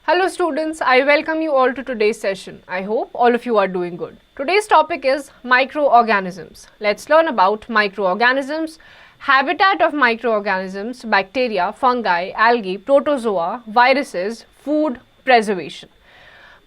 Hello students, I welcome you all to today's session. I hope all of you are doing good. Today's topic is microorganisms. Let's learn about microorganisms, habitat of microorganisms, bacteria, fungi, algae, protozoa, viruses, food, preservation.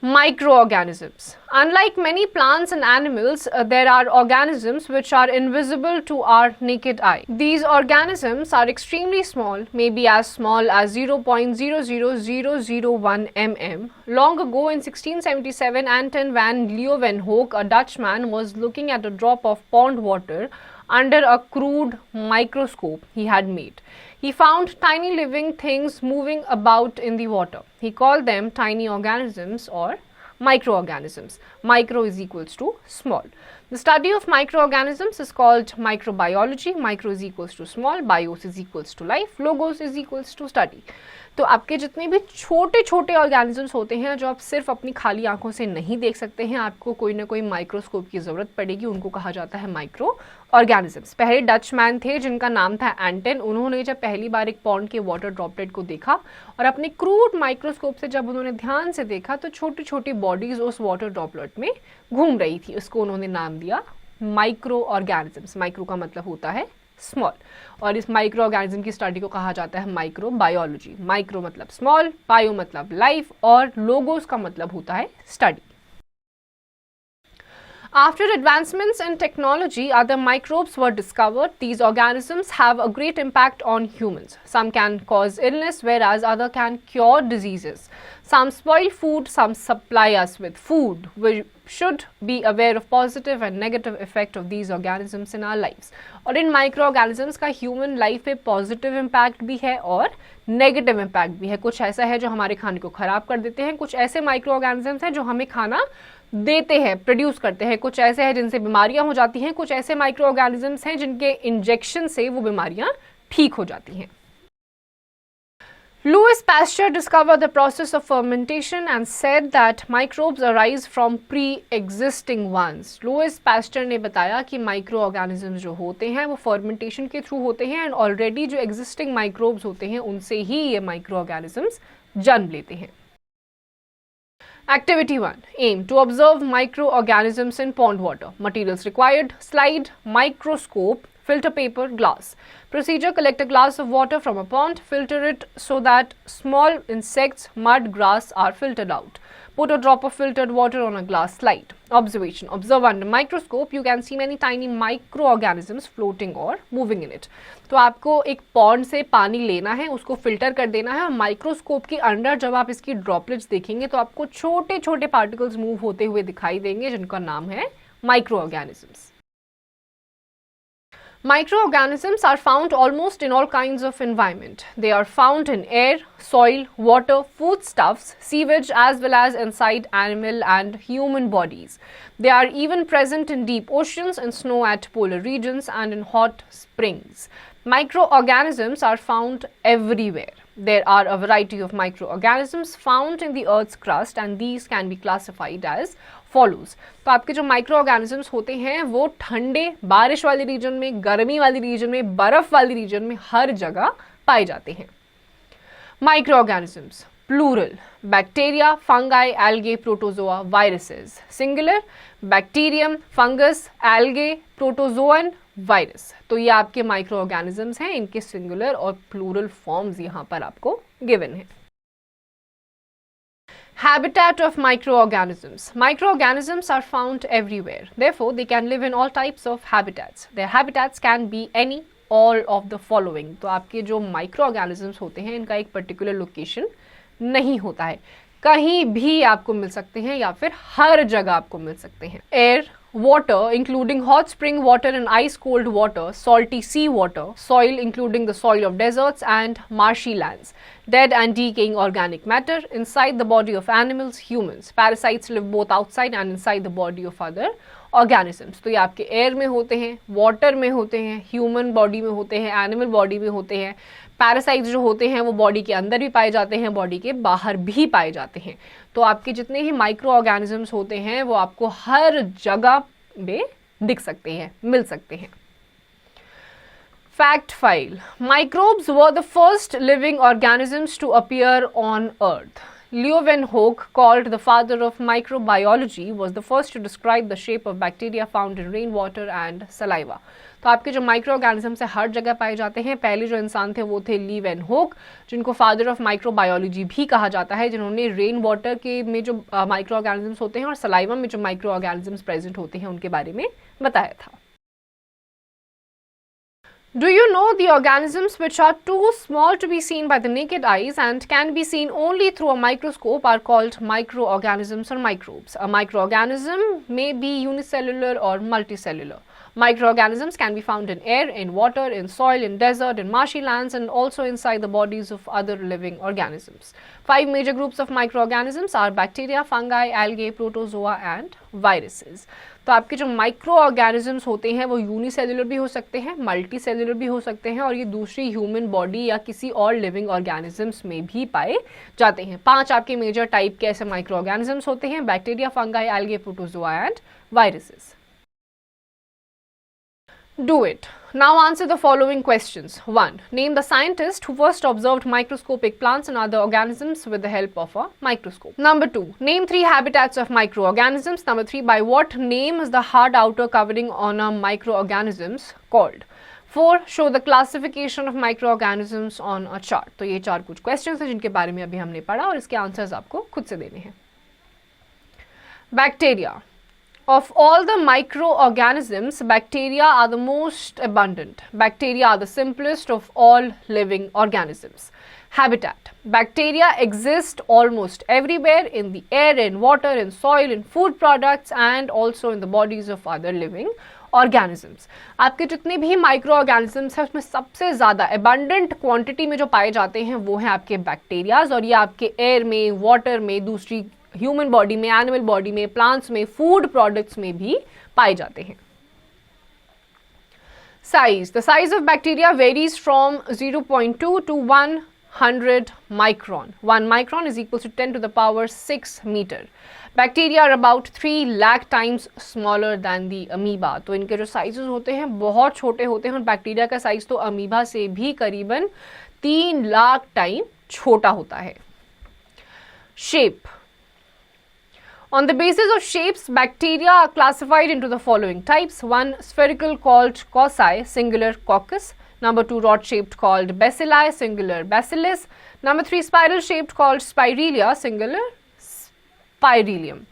Microorganisms. Unlike many plants and animals, there are organisms which are invisible to our naked eye. These organisms are extremely small, maybe as small as 0.00001 mm. Long ago in 1677, Anton van Leeuwenhoek, a Dutchman, was looking at a drop of pond water under a crude microscope he had made. He found tiny living things moving about in the water. He called them tiny organisms or microorganisms. Micro is equals to small. The study of microorganisms is called microbiology. Micro is equals to small, bios is equals to life, logos is equals to study. तो आपके जितने भी छोटे छोटे organisms होते हैं जो आप सिर्फ अपनी खाली आंखों से नहीं देख सकते हैं, आपको कोई ना कोई माइक्रोस्कोप की ज़रूरत पड़ेगी, उनको कहा जाता है माइक्रो ऑर्गेनिजम्स. पहले डचमैन थे जिनका नाम था एंटन. उन्होंने जब पहली बार एक पॉन्ड के वाटर ड्रॉपलेट को देखा और अपने क्रूड माइक्रोस्कोप से जब उन्होंने ध्यान से देखा तो छोटी छोटी बॉडीज उस वाटर ड्रॉपलेट में घूम रही थी. उसको उन्होंने नाम दिया माइक्रो ऑर्गेनिजम्स. माइक्रो का मतलब होता है स्मॉल, और इस माइक्रो ऑर्गेनिज्म की स्टडी को कहा जाता है माइक्रो बायोलॉजी. माइक्रो मतलब स्मॉल, बायो मतलब लाइफ और लोगोस का मतलब होता है study. After advancements in technology, other microbes were discovered. These organisms have a great impact on humans. Some can cause illness, whereas others can cure diseases. Some spoil food, some supply us with food. We should be aware of positive and negative effect of these organisms in our lives. और इन microorganisms का human life पे positive impact भी है और negative impact भी है. कुछ ऐसा है जो हमारे खाने को खराब कर देते हैं, कुछ ऐसे microorganisms हैं जो हमें खाना देते हैं, प्रोड्यूस करते हैं, कुछ ऐसे हैं जिनसे बीमारियां हो जाती हैं, कुछ ऐसे माइक्रो ऑर्गेनिजम्स हैं जिनके इंजेक्शन से वो बीमारियां ठीक हो जाती हैं. Louis Pasteur discovered the process of fermentation and said that microbes arise from pre-existing ones. Louis Pasteur ने बताया कि माइक्रो ऑर्गेनिजम्स जो होते हैं वो फर्मेंटेशन के थ्रू होते हैं एंड ऑलरेडी जो एग्जिस्टिंग माइक्रोब्स होते हैं उनसे ही ये माइक्रो ऑर्गेनिजम्स जन्म लेते हैं. Activity 1. Aim to observe microorganisms in pond water. Materials required: slide, microscope, filter paper, glass. Procedure: collect a glass of water from a pond, filter it so that small insects, mud, grass are filtered out. Put a drop of filtered water on a glass slide. Observation: observe under microscope. You can see many tiny microorganisms floating or moving in it. तो आपको एक pond से पानी लेना है, उसको filter कर देना है और माइक्रोस्कोप के अंदर जब आप इसकी ड्रॉपलेट्स देखेंगे तो आपको छोटे छोटे पार्टिकल्स मूव होते हुए दिखाई देंगे जिनका नाम है microorganisms. Microorganisms are found almost in all kinds of environment. They are found in air, soil, water, foodstuffs, sewage, as well as inside animal and human bodies. They are even present in deep oceans, in snow at polar regions, and in hot springs. Microorganisms are found everywhere. There are a variety of microorganisms found in the Earth's crust, and these can be classified as follows. तो आपके जो micro organisms होते हैं वो ठंडे, बारिश वाले reason में, गर्मी वाली रीजन में, बर्फ वाली रीजन में हर जगह पाए जाते हैं. Microorganisms plural: bacteria, fungi, algae, protozoa, viruses. Singular: bacterium, fungus, algae, protozoan, virus. तो ये आपके माइक्रो ऑर्गेनिजम्स हैं, इनके सिंगुलर और प्लूरल फॉर्म्स यहाँ पर आपको गिवन है. Habitat of microorganisms. Microorganisms are found everywhere. Therefore, they can live in all types of habitats. Their habitats can be any, all of the following. तो आपके जो microorganisms होते हैं इनका एक particular location नहीं होता है, कहीं भी आपको मिल सकते हैं या फिर हर जगह आपको मिल सकते हैं. Air, water including hot spring water and ice cold water, salty sea water, soil including the soil of deserts and marshy lands, dead and decaying organic matter, inside the body of animals, humans. Parasites live both outside and inside the body of other organisms. तो ये आपके air में होते हैं, water में होते हैं, human body में होते हैं, एनिमल बॉडी में होते हैं. पैरासाइट्स जो होते हैं वो बॉडी के अंदर भी पाए जाते हैं, बॉडी के बाहर भी पाए जाते हैं. तो आपके जितने ही माइक्रो ऑर्गेनिजम्स होते हैं वो आपको हर जगह में दिख सकते हैं, मिल सकते हैं. Fact file: Microbes were the first living organisms to appear on Earth. Leeuwenhoek, called the father of microbiology, was the first to describe the shape of bacteria found in rainwater and saliva. तो आपके जो micro organisms है हर जगह पाए जाते हैं. पहले जो इंसान थे वो थे लीवेनहोक, जिनको फादर ऑफ माइक्रोबायोलॉजी भी कहा जाता है, जिन्होंने रेन वाटर के में जो माइक्रो ऑर्गेनिजम्स होते हैं और सलाइवा में जो माइक्रो ऑर्गेनिजम्स प्रेजेंट होते हैं उनके बारे में बताया था. Do you know the organisms which are too small to be seen by the naked eyes and can be seen only through a microscope are called microorganisms or microbes? A microorganism may be unicellular or multicellular. Microorganisms can be found in air, in water, in soil, in desert, in marshy lands, and also inside the bodies of other living organisms. 5 major groups of microorganisms are bacteria, fungi, algae, protozoa, and viruses. तो आपके जो micro organisms होते हैं वो unicellular भी हो सकते हैं, मल्टी सेलुलर भी हो सकते हैं और ये दूसरी ह्यूमन बॉडी या किसी और लिविंग ऑर्गेनिजम्स में भी पाए जाते हैं. 5 आपके मेजर टाइप के ऐसे माइक्रो ऑर्गेनिजम्स होते हैं: bacteria, fungi, algae, protozoa and viruses. Do it. Now answer the following questions. 1. Name the scientist who first observed microscopic plants and other organisms with the help of a microscope. Number 2. Name 3 habitats of microorganisms. Number 3. By what name is the hard outer covering on a microorganisms called? 4. Show the classification of microorganisms on a chart. तो ये 4 कुछ questions हैं जिनके बारे में अभी हमने पढ़ा और इसके answers आपको खुद से देने हैं. Bacteria. Of all the microorganisms, bacteria are the most abundant. Bacteria are the simplest of all living organisms. Habitat. Bacteria exist almost everywhere in the air, in water, in soil, in food products and also in the bodies of other living organisms. आपके जितने भी micro organisms हैं उसमें सबसे ज़्यादा abundant quantity में जो पाए जाते हैं वो हैं आपके बैक्टीरियाज और ये आपके एयर में, वाटर में, दूसरी ह्यूमन बॉडी में, एनिमल बॉडी में, प्लांट्स में, फूड प्रोडक्ट्स में भी पाए जाते हैं. Size. The size of bacteria varies from 0.2 to 100 micron. 1 micron is equal to 10 to the power 6 meter. Bacteria are about 3 lakh times smaller than the amoeba. तो इनके जो साइजेस होते हैं बहुत छोटे होते हैं और बैक्टीरिया का साइज तो अमीबा से भी करीबन 3 लाख टाइम छोटा होता है. Shape. On the basis of shapes, bacteria are classified into the following types. 1. Spherical called cocci, singular coccus. Number 2. Rod-shaped called bacilli, singular bacillus. Number 3. Spiral shaped called spirelia, singular spirilium.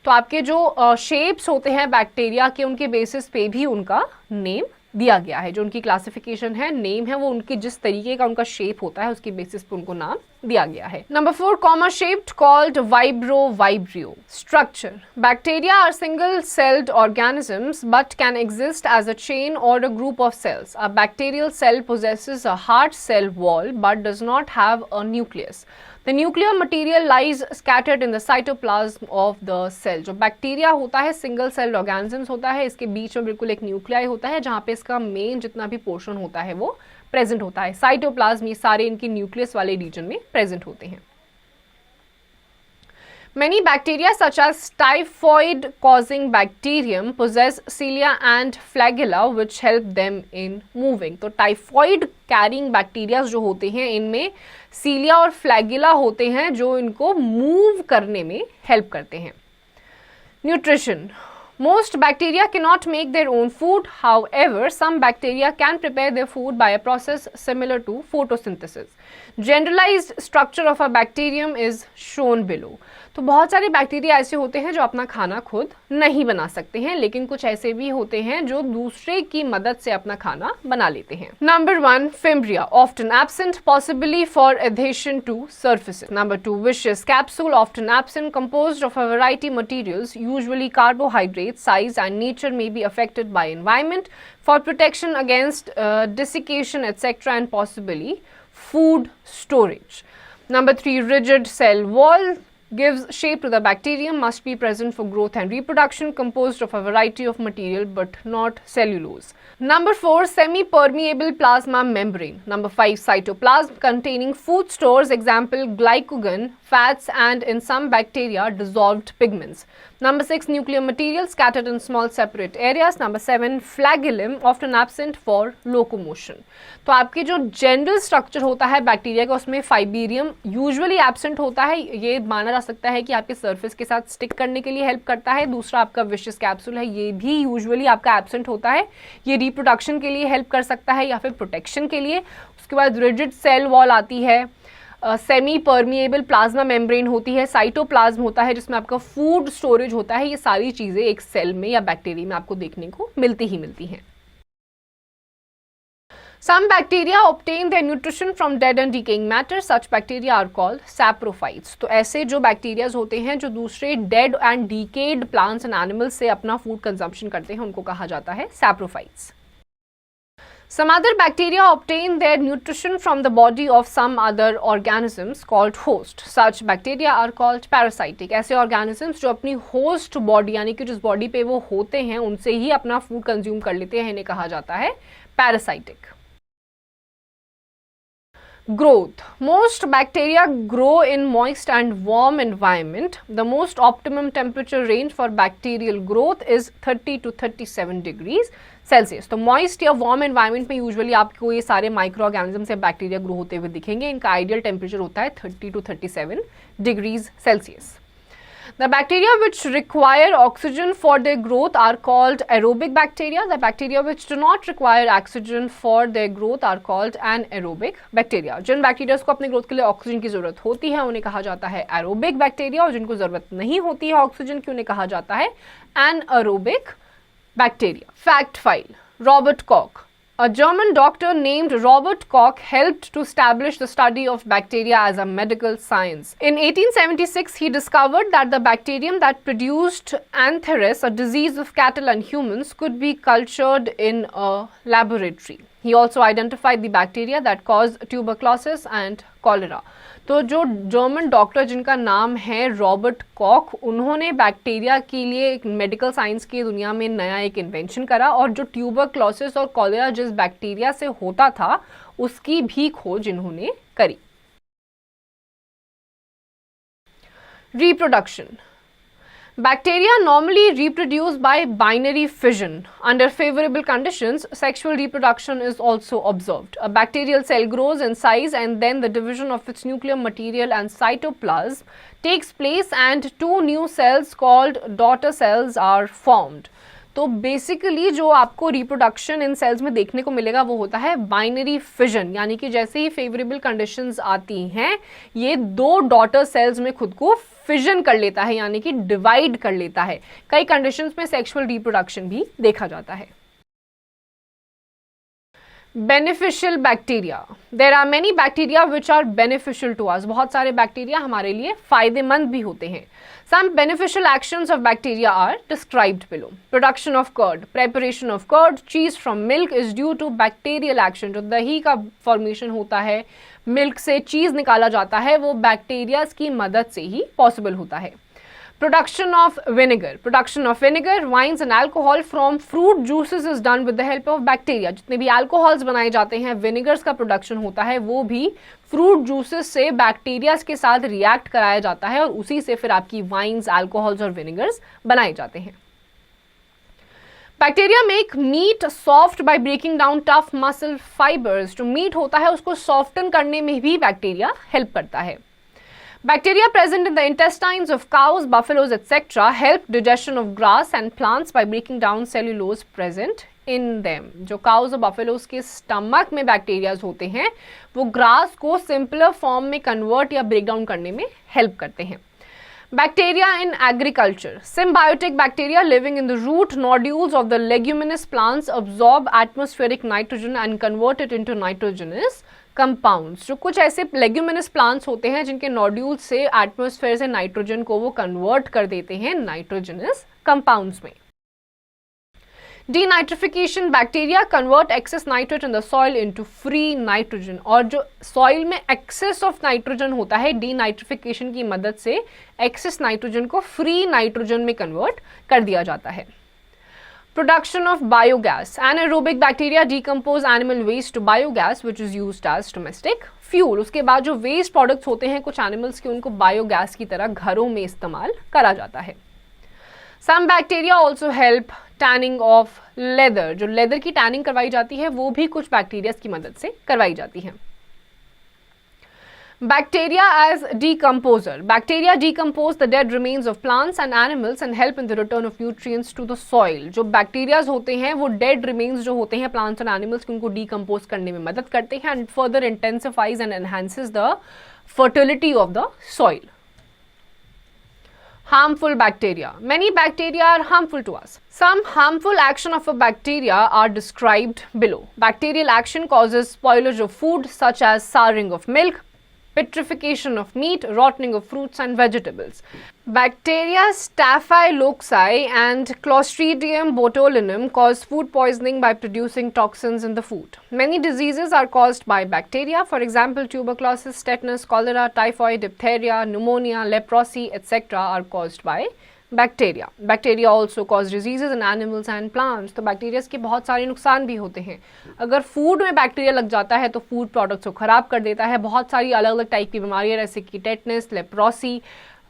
तो आपके जो shapes होते हैं bacteria के उनके basis पे भी उनका नेम दिया गया है. जो उनकी क्लासिफिकेशन है, नेम है, वो उनके जिस तरीके का उनका शेप होता है उसकी बेसिस पे उनको नाम दिया गया है. Number 4. Comma shaped called vibrio. Structure. Bacteria are single celled organisms but can exist as a chain or a group of cells. A bacterial cell possesses a hard cell wall but does not have a nucleus. The nuclear material lies scattered in the cytoplasm of the cell. जो bacteria होता है single celled organisms होता है, इसके बीच में बिल्कुल एक nuclei होता है जहाँ पे इसका मेन जितना भी पोर्शन होता है वो प्रेजेंट होता है. साइटोप्लाज्म ये सारे इनके न्यूक्लियस वाले रीजन में प्रेजेंट होते हैं. Many bacteria such as typhoid causing bacterium possess cilia and flagella which help them in moving. तो टाइफॉइड कैरिंग बैक्टीरिया जो होते हैं इनमें सीलिया और फ्लैगिला होते हैं जो इनको मूव करने में हेल्प करते हैं. Nutrition. Most bacteria cannot make their own food. However, some bacteria can prepare their food by a process similar to photosynthesis. Generalized structure of a bacterium is shown below. तो बहुत सारे bacteria ऐसे होते हैं जो अपना खाना खुद नहीं बना सकते हैं, लेकिन कुछ ऐसे भी होते हैं जो दूसरे की मदद से अपना खाना बना लेते हैं. Number 1. Fimbria, often absent, possibly for adhesion to surfaces. Number 2. Viscous capsule, often absent, composed of a variety materials, usually carbohydrates. Size and nature may be affected by environment for protection against desiccation, etc., and possibly food storage. Number 3. Rigid cell wall gives shape to the bacterium, must be present for growth and reproduction, composed of a variety of material but not cellulose. Number 4. Semi-permeable plasma membrane. Number 5. Cytoplasm containing food stores, example glycogen, fats and in some bacteria dissolved pigments. Number 6, nuclear material scattered in small separate areas. Number 7, flagellum often absent for locomotion. तो आपके जो general structure होता है bacteria का उसमें फाइबेरियम usually absent होता है. ये माना जा सकता है कि आपके सरफेस के साथ स्टिक करने के लिए हेल्प करता है. दूसरा आपका विशस कैप्सूल है, ये भी यूजुअली आपका एब्सेंट होता है. ये रिप्रोडक्शन के लिए हेल्प कर सकता है या फिर प्रोटेक्शन के लिए. उसके बाद रिजिड सेल वॉल आती है, सेमी परमिएबल प्लाज्मा मेम्ब्रेन होती है, साइटोप्लाज्म होता है जिसमें आपका फूड स्टोरेज होता है. ये सारी चीजें एक सेल में या बैक्टीरिया में आपको देखने को मिलती ही मिलती हैं. Some bacteria obtain their nutrition from dead and decaying matter. Such bacteria are called saprophytes. तो ऐसे जो बैक्टीरियाज होते हैं जो दूसरे dead and decayed plants and animals से अपना फूड कंजम्पशन करते हैं उनको कहा जाता है saprophytes. Some other bacteria obtain their nutrition from the body of some other organisms called host. Such bacteria are called parasitic. ऐसे organisms जो अपनी host body यानी कि जिस body पे वो होते हैं उनसे ही अपना food consume कर लेते हैं, इन्हें कहा जाता है parasitic. Growth. Most bacteria grow in moist and warm environment. The most optimum temperature range for bacterial growth is 30 to 37 degrees Celsius. तो moist या warm environment में यूजुअली आपको ये सारे माइक्रो ऑर्गेनिज्म या बैक्टीरिया ग्रो होते हुए दिखेंगे. इनका आइडियल टेम्परेचर होता है 30 to 37 degrees Celsius. The bacteria which require oxygen for their growth are called aerobic bacteria. The bacteria which do not require oxygen for their growth are called anaerobic bacteria. जिन bacterias को अपनी growth के लिए oxygen की जरूरत होती है उन्हें कहा जाता है एरोबिक बैक्टीरिया, और जिनको जरूरत नहीं होती है ऑक्सीजन की उन्हें कहा जाता है anaerobic bacteria. Fact file. Robert Kock. A German doctor named Robert Koch helped to establish the study of bacteria as a medical science. In 1876, he discovered that the bacterium that produced anthracnose, a disease of cattle and humans, could be cultured in a laboratory. He also identified the bacteria that cause tuberculosis and cholera. तो जो German doctor जिनका नाम है Robert Kock, उन्होंने bacteria के लिए एक medical science की दुनिया में नया एक इन्वेंशन करा, और जो ट्यूबरक्लोसिस और कॉलेरा जिस बैक्टीरिया से होता था उसकी भी खोज इन्होंने करी. Reproduction. Bacteria normally reproduce by binary fission. Under favorable conditions, sexual reproduction is also observed. A bacterial cell grows in size and then the division of its nuclear material and cytoplasm takes place and two new cells called daughter cells are formed. तो basically जो आपको reproduction in sales में देखने को मिलेगा वो होता है बाइनरी फिजन, यानी कि जैसे ही फेवरेबल कंडीशंस आती हैं ये दो डॉटर सेल्स में खुद को फिजन कर लेता है, यानी कि डिवाइड कर लेता है. कई कंडीशंस में सेक्सुअल रिप्रोडक्शन भी देखा जाता है. Beneficial bacteria. There are many bacteria which are beneficial to us. बहुत सारे बैक्टीरिया हमारे लिए फायदेमंद भी होते हैं. Some beneficial actions of bacteria are described below. Production of curd. Preparation of curd, cheese from milk is due to bacterial action. जो दही का फॉर्मेशन होता है, मिल्क से चीज निकाला जाता है, वो बैक्टीरिया की मदद से ही पॉसिबल होता है. Production of vinegar. Production of vinegar, wines and alcohol from fruit juices is done with the help of bacteria. जितने भी alcohols बनाए जाते हैं, विनेगर्स का प्रोडक्शन होता है, वो भी फ्रूट जूसेस से बैक्टीरियाज के साथ रिएक्ट कराया जाता है और उसी से फिर आपकी वाइन्स, अल्कोहल्स और विनेगर्स बनाए जाते हैं. Bacteria make meat soft by breaking down tough muscle fibres. जो मीट होता है उसको सॉफ्टन करने में भी बैक्टीरिया हेल्प करता है. Bacteria present in the intestines of cows, buffaloes, etc. help digestion of grass and plants by breaking down cellulose present in them. जो cows और buffaloes के स्टमक में बैक्टीरियाज होते हैं वो ग्रास को सिंपलर फॉर्म में कन्वर्ट या ब्रेक डाउन करने में हेल्प करते हैं. Bacteria in agriculture. Symbiotic bacteria living in the root nodules of the leguminous plants absorb atmospheric nitrogen and convert it into nitrogenous compounds. जो कुछ ऐसे लेग्यूमिनस प्लांट्स होते हैं जिनके नोड्यूल से एटमॉस्फेयर से नाइट्रोजन को वो कन्वर्ट कर देते हैं नाइट्रोजनस कंपाउंड्स में. Denitrification. Bacteria convert excess nitrate in the soil into free nitrogen. और जो सॉइल में एक्सेस ऑफ नाइट्रोजन होता है, डीनाइट्रिफिकेशन की मदद से एक्सेस नाइट्रोजन को फ्री नाइट्रोजन में कन्वर्ट कर दिया जाता है. Production of biogas. Anaerobic bacteria decompose animal waste to biogas which is used as domestic fuel. उसके बाद जो वेस्ट प्रोडक्ट्स होते हैं कुछ एनिमल्स के, उनको बायोगैस की तरह घरों में इस्तेमाल करा जाता है. Some bacteria also help tanning of leather, जो लेदर की टैनिंग करवाई जाती है वो भी कुछ बैक्टीरिया की मदद से करवाई जाती है। Bacteria as decomposer. Bacteria decompose the dead remains of plants and animals and help in the return of nutrients to the soil. जो बैक्टीरियाज होते हैं वो डेड रिमेन्स जो होते हैं प्लांट्स एंड एनिमल्स की, उनको डिकम्पोज करने में मदद करते हैं and further intensifies and enhances the fertility of the soil. Harmful bacteria. Many bacteria are harmful to us. Some harmful action of a bacteria are described below. Bacterial action causes spoilage of food such as souring of milk, petrification of meat, rotting of fruits and vegetables. Bacteria Staphylococcus and Clostridium botulinum cause food poisoning by producing toxins in the food. Many diseases are caused by bacteria. For example, tuberculosis, tetanus, cholera, typhoid, diphtheria, pneumonia, leprosy, etc. are caused by bacteria. Bacteria also cause diseases in animals and plants. तो bacteria के बहुत सारे नुकसान भी होते हैं। अगर food में बैक्टीरिया लग जाता है तो फूड प्रोडक्ट्स को खराब कर देता है। बहुत सारी अलग अलग टाइप की बीमारियां जैसे कि टेटनस, लेप्रोसी,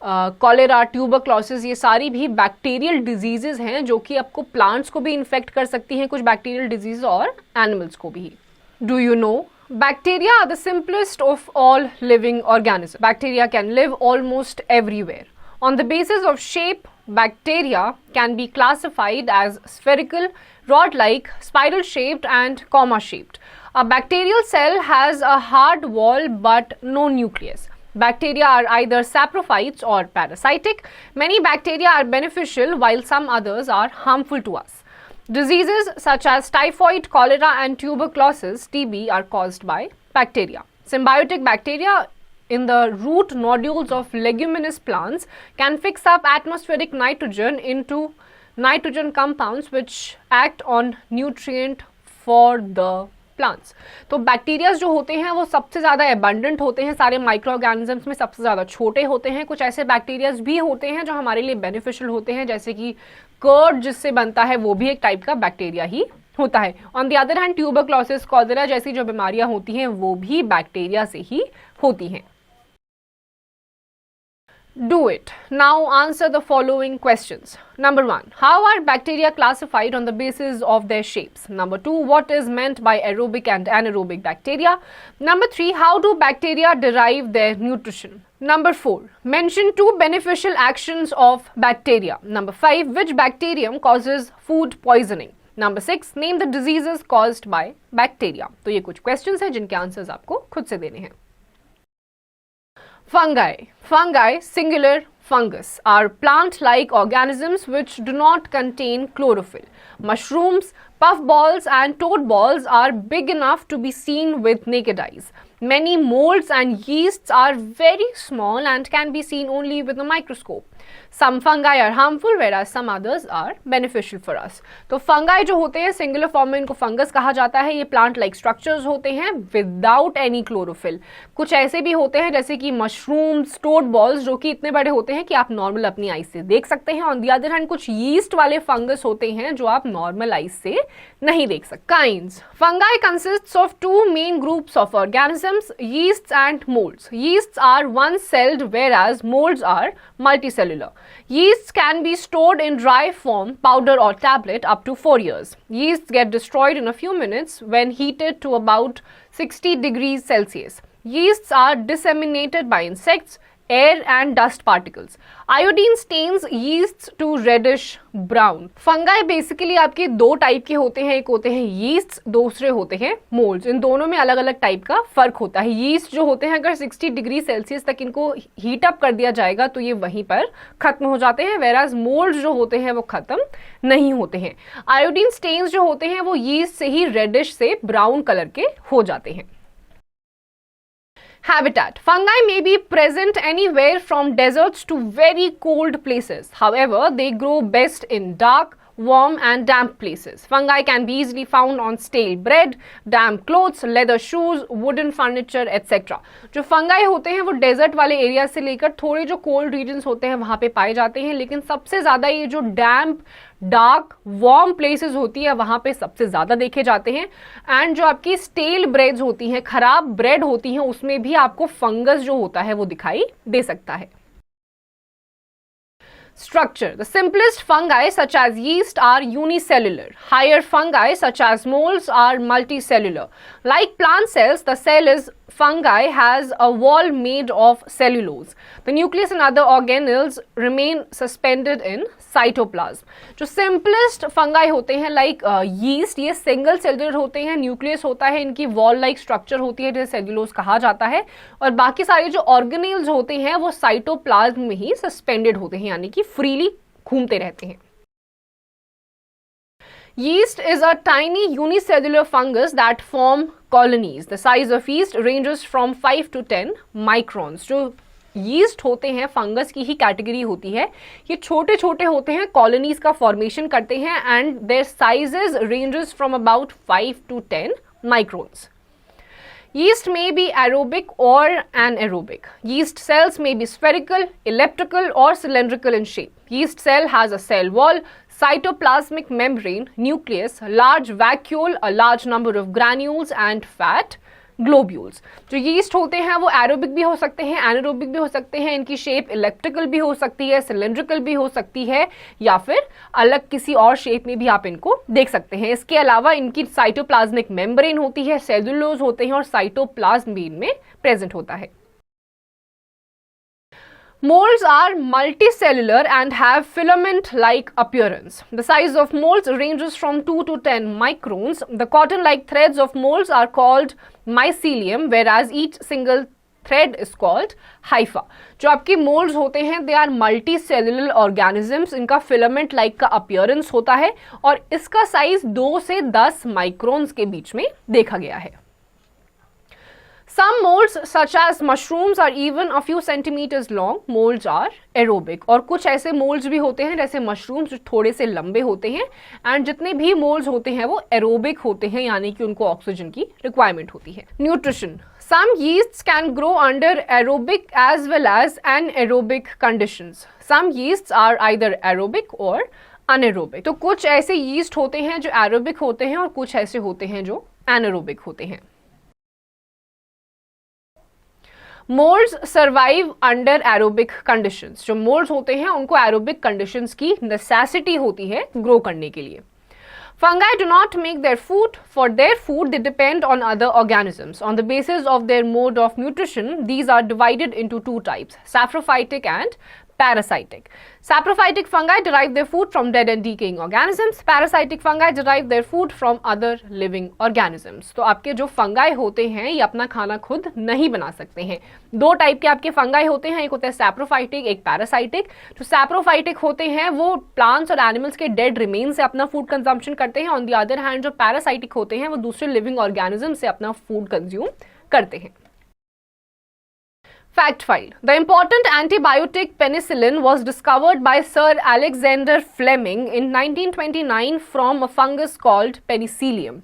कॉलेरा, ट्यूबरक्लोसिस, ये सारी भी बैक्टीरियल डिजीजेज हैं जो कि आपको प्लांट्स को भी इन्फेक्ट कर सकती हैं, कुछ बैक्टीरियल डिजीज और एनिमल्स को भी। Do you know bacteria are the simplest of all living organisms. Bacteria can live almost everywhere. On the basis of shape, bacteria can be classified as spherical, rod-like, spiral-shaped and comma-shaped. A bacterial cell has a hard wall but no nucleus. Bacteria are either saprophytes or parasitic. Many bacteria are beneficial while some others are harmful to us. Diseases such as typhoid, cholera and tuberculosis (TB) are caused by bacteria. Symbiotic bacteria in the root nodules of leguminous plants can fix up atmospheric nitrogen into nitrogen compounds which act on nutrient for the plants. तो bacterias जो होते हैं वो सबसे ज़्यादा abundant होते हैं सारे माइक्रो ऑर्गेनिजम्स में, सबसे ज़्यादा छोटे होते हैं। कुछ ऐसे बैक्टीरियाज भी होते हैं जो हमारे लिए बेनिफिशियल होते हैं, जैसे कि कर्ड जिससे बनता है वो भी एक टाइप का बैक्टीरिया ही होता है। On the other hand tuberculosis, cholera जैसी जो बीमारियां होती हैं वो भी बैक्टीरिया से ही होती हैं। Do it. Now answer the following questions. Number 1. How are bacteria classified on the basis of their shapes? Number 2. What is meant by aerobic and anaerobic bacteria? Number 3. How do bacteria derive their nutrition? Number 4. Mention 2 beneficial actions of bacteria. Number 5. Which bacterium causes food poisoning? Number 6. Name the diseases caused by bacteria. तो ये कुछ questions हैं जिनके answers आपको खुद से देने हैं। Fungi. Fungi, singular fungus, are plant-like organisms which do not contain chlorophyll. Mushrooms, puffballs and toad balls are big enough to be seen with naked eyes. Many molds and yeasts are very small and can be seen only with a microscope. Some fungi are harmful whereas some others are beneficial for us. तो fungi जो होते हैं singular form में इनको fungus कहा जाता है। ये प्लांट लाइक स्ट्रक्चर्स होते हैं विदाउट एनी क्लोरोफिल। कुछ ऐसे भी होते हैं जैसे कि मशरूम्स, टोड बॉल्स जो कि इतने बड़े होते हैं कि आप नॉर्मल अपनी आइज से देख सकते हैं। ऑन द अदर हैंड कुछ यीस्ट वाले फंगस होते हैं जो आप नॉर्मल आइज से नहीं देख सकते। Kinds. Fungi consists of two main groups of organisms, yeasts and molds. Yeasts are one-celled whereas molds are multicellular. Yeasts can be stored in dry form, powder or tablet up to 4 years. Yeasts get destroyed in a few minutes when heated to about 60 degrees Celsius. Yeasts are disseminated by insects, air and dust particles. Iodine stains yeasts to reddish brown. Fungi basically आपके दो type के होते हैं, एक होते हैं yeasts, दूसरे होते हैं molds. इन दोनों में अलग अलग टाइप का फर्क होता है। yeast जो होते हैं अगर 60 डिग्री सेल्सियस तक इनको हीट अप कर दिया जाएगा तो ये वहीं पर खत्म हो जाते हैं, whereas molds जो होते हैं वो खत्म नहीं होते हैं। Iodine stains जो होते हैं वो yeast से ही reddish से brown कलर के हो जाते हैं। Habitat. Fungi may be present anywhere from deserts to very cold places. However, they grow best in dark, warm and damp places. Fungi can be easily found on stale bread, damp clothes, leather shoes, wooden furniture, etc. जो fungi होते हैं वो desert वाले area से लेकर थोड़े जो cold regions होते हैं वहाँ पे पाए जाते हैं, लेकिन सबसे ज़्यादा ये जो डैम्प, डार्क, वार्म प्लेसेस होती है वहाँ पे सबसे ज़्यादा देखे जाते हैं। एंड जो आपकी स्टेल ब्रेड्स होती हैं, खराब ब्रेड होती हैं, उसमें भी आपको फंगस जो होता है वो दिखाई दे सकता है। Structure. The simplest fungi such as yeast are unicellular. Higher fungi such as molds are multicellular. Like plant cells, the cell is fungi has a wall made of cellulose. The nucleus and other organelles remain suspended in cytoplasm. जो simplest fungi होते हैं like yeast, ये single cellular होते हैं, nucleus होता है, इनकी wall like structure होती है जिसे cellulose कहा जाता है, और बाकी सारे जो organelles होते हैं वो cytoplasm में ही suspended होते हैं, यानी कि freely घूमते रहते हैं. Yeast is a tiny unicellular fungus that form colonies. The size of yeast ranges from 5 to 10 microns. जो yeast होते हैं फंगस की ही कैटेगरी होती है, ये छोटे छोटे होते हैं, कॉलोनीज का फॉर्मेशन करते हैं and their sizes ranges from about 5 to 10 microns. Yeast may be aerobic or anaerobic. Yeast cells may be spherical, elliptical or cylindrical in shape. Yeast cell has a cell wall, cytoplasmic membrane, nucleus, large vacuole, a large number of granules and fat globules. जो yeast होते हैं वो aerobic भी हो सकते हैं, anaerobic भी हो सकते हैं, इनकी शेप इलेप्टिकल भी हो सकती है, सिलेंड्रिकल भी हो सकती है, या फिर अलग किसी और शेप में भी आप इनको देख सकते हैं. इसके अलावा इनकी साइटोप्लाज्मिक मेम्ब्रेन होती है, सेलुलोज होते हैं और साइटोप्लाज्म भी इनमें प्रेजेंट होता है. Molds are multicellular and have filament-like appearance. The size of molds ranges from 2 to 10 microns. The cotton-like threads of molds are called mycelium, whereas each single thread is called hypha. जो आपके molds होते हैं, they are multicellular organisms. इनका filament-like का appearance होता है और इसका size 2 से 10 microns के बीच में देखा गया है. Some molds such as mushrooms are even a few centimeters long. Molds are aerobic. और कुछ ऐसे molds भी होते हैं जैसे mushrooms जो थोड़े से लंबे होते हैं, and जितने भी molds होते हैं वो aerobic होते हैं, यानी कि उनको ऑक्सीजन की रिक्वायरमेंट होती है. Nutrition. Some yeasts can grow under aerobic as well as anaerobic conditions. Some yeasts are either aerobic or anaerobic. तो कुछ ऐसे yeast होते हैं जो aerobic होते हैं और कुछ ऐसे होते हैं जो anaerobic होते हैं. Moulds survive under aerobic conditions. जो मोल्ड्स होते हैं उनको एरोबिक कंडीशंस की नेसेसिटी होती है ग्रो करने के लिए. Fungi do not make their food. For their food, they depend on other organisms. On the basis of their mode of nutrition, these are divided into two types: saprophytic and parasitic. Saprophytic fungi derive their food from dead and decaying organisms. Parasitic fungi derive their food from other living organisms. तो आपके जो fungi होते हैं ये अपना खाना खुद नहीं बना सकते हैं. दो टाइप के आपके फंगाई होते हैं, एक होता है सैप्रोफाइटिक, एक पैरासाइटिक. जो सैप्रोफाइटिक होते हैं वो प्लांट्स और एनिमल्स के डेड रिमेन से अपना फूड कंजम्पशन करते हैं. ऑन द अदर हैंड जो पैरासाइटिक होते हैं वो दूसरे लिविंग ऑर्गेनिज्म से अपना फूड कंज्यूम करते हैं. Fact file. The important antibiotic penicillin was discovered by Sir Alexander Fleming in 1929 from a fungus called Penicillium.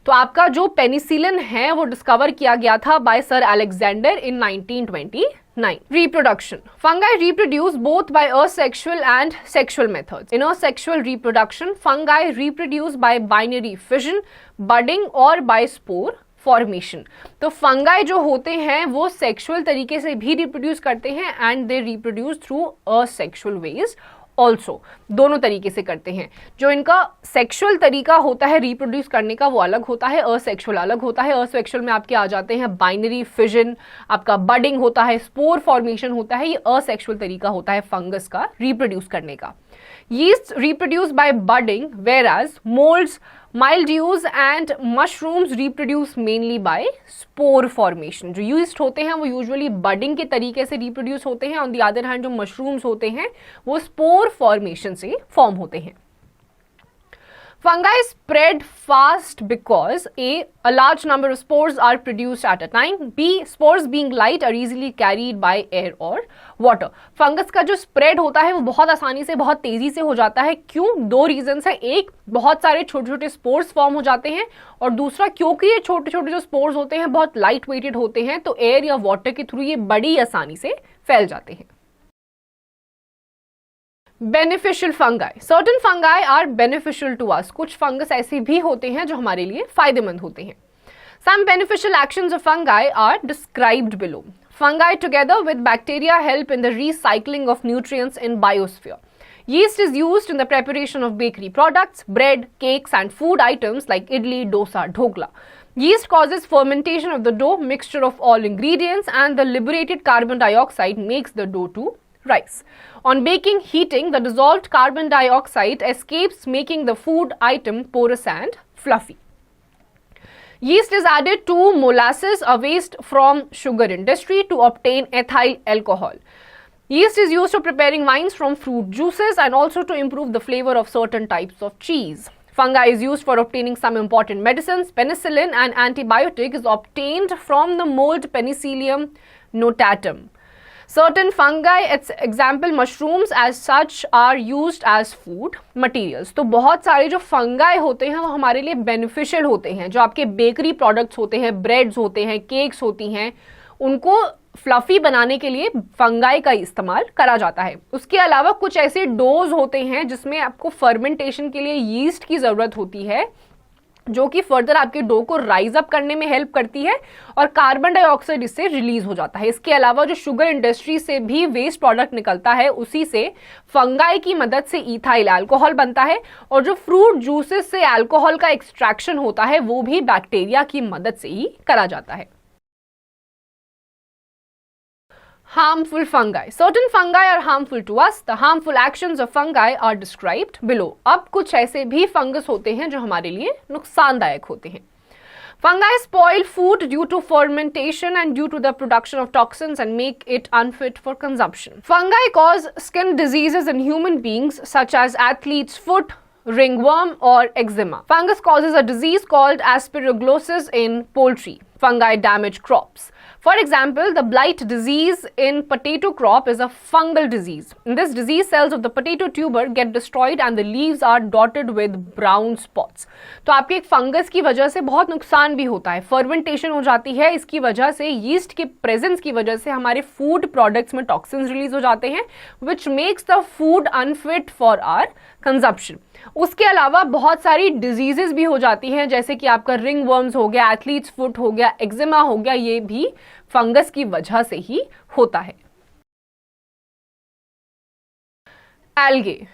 तो आपका जो पेनिसिलिन है वो डिस्कवर किया गया था by Sir Alexander in 1929. Reproduction. Fungi reproduce both by asexual and sexual methods. In asexual reproduction, fungi reproduce by binary fission, budding or by spore formation. तो fungi जो होते हैं वो सेक्सुअल तरीके से भी रिप्रोड्यूस करते हैं and they reproduce through asexual veg also. दोनों तरीके से करते हैं. जो इनका सेक्सुअल तरीका होता है रिप्रोड्यूस करने का वो अलग होता है, असेक्सुअल अलग होता है. असेक्सुअल में आपके आ जाते हैं बाइनरी फिजन, आपका बडिंग होता है, स्पोर फॉर्मेशन होता है. ये असेक्सुअल तरीका होता है फंगस का रिप्रोड्यूस करने का. Yeasts reproduce by budding, whereas molds, mildews and mushrooms reproduce mainly by spore formation. जो yeast होते हैं वो usually budding के तरीके से reproduce होते हैं. On the other hand जो mushrooms होते हैं वो spore formation से form होते हैं. Fungi spread fast because a large number of spores are produced at a time. B, spores being light are easily carried by air or water. Fungus का जो spread होता है वो बहुत आसानी से बहुत तेजी से हो जाता है. क्यों? दो रीजंस है. एक, बहुत सारे छोटे छोटे स्पोर्स फॉर्म हो जाते हैं, और दूसरा क्योंकि ये छोटे छोटे जो स्पोर्स होते हैं बहुत लाइट वेटेड होते हैं तो एयर या वाटर के थ्रू ये बड़ी आसानी से फैल जाते हैं. Beneficial fungi. Certain fungi are beneficial to us. कुछ फंगस ऐसे भी होते हैं जो हमारे लिए फायदेमंद होते हैं. Some beneficial actions of fungi are described below. Fungi together with bacteria help in the recycling of nutrients in biosphere. Yeast is used in the preparation of bakery products, bread, cakes and food items like idli, dosa, dhokla. Yeast causes fermentation of the dough mixture of all ingredients, and the liberated carbon dioxide makes the dough to rise. On baking, heating, the dissolved carbon dioxide escapes, making the food item porous and fluffy. Yeast is added to molasses, a waste from sugar industry, to obtain ethyl alcohol. Yeast is used for preparing wines from fruit juices and also to improve the flavor of certain types of cheese. Fungi is used for obtaining some important medicines. Penicillin, an antibiotic, is obtained from the mold Penicillium notatum. Certain fungi, its example mushrooms as such, are used as food materials. तो बहुत सारे जो fungi होते हैं वो हमारे लिए beneficial होते हैं. जो आपके बेकरी प्रोडक्ट्स होते हैं, ब्रेड्स होते हैं, केक्स होती हैं, उनको फ्लफी बनाने के लिए फंगाई का इस्तेमाल करा जाता है. उसके अलावा कुछ ऐसे डोज होते हैं जिसमें आपको फर्मेंटेशन के लिए यीस्ट की ज़रूरत होती है, जो कि फर्दर आपके डो को राइज अप करने में हेल्प करती है और कार्बन डाइऑक्साइड इससे रिलीज हो जाता है. इसके अलावा जो शुगर इंडस्ट्री से भी वेस्ट प्रोडक्ट निकलता है, उसी से फंगाई की मदद से इथाइल अल्कोहल बनता है, और जो फ्रूट जूसेस से अल्कोहल का एक्सट्रैक्शन होता है वो भी बैक्टीरिया की मदद से ही करा जाता है. Harmful fungi. Certain fungi are harmful to us. The harmful actions of fungi are described below. अब कुछ ऐसे भी फंगस होते हैं जो हमारे लिए नुकसानदायक होते हैं. Fungi spoil food due to fermentation and due to the production of toxins and make it unfit for consumption. Fungi cause skin diseases in human beings such as athlete's foot, ringworm or eczema. Fungus causes a disease called aspergillosis in poultry. Fungi damage crops. For example, the blight disease in potato crop is a fungal disease. In this disease, cells of the potato tuber get destroyed and the leaves are dotted with brown spots. तो आपके एक fungus की वजह से बहुत नुकसान भी होता है. फर्मेंटेशन हो जाती है, इसकी वजह से यीस्ट के प्रेजेंस की वजह से हमारे फूड प्रोडक्ट्स में टॉक्सिन्स रिलीज हो जाते हैं, which makes the food unfit for our consumption. उसके अलावा बहुत सारी डिजीजेस भी हो जाती हैं, जैसे कि आपका रिंग वर्म्स हो गया, एथलीट्स फुट हो गया, एक्जिमा हो गया, ये भी फंगस की वजह से ही होता है. Algae.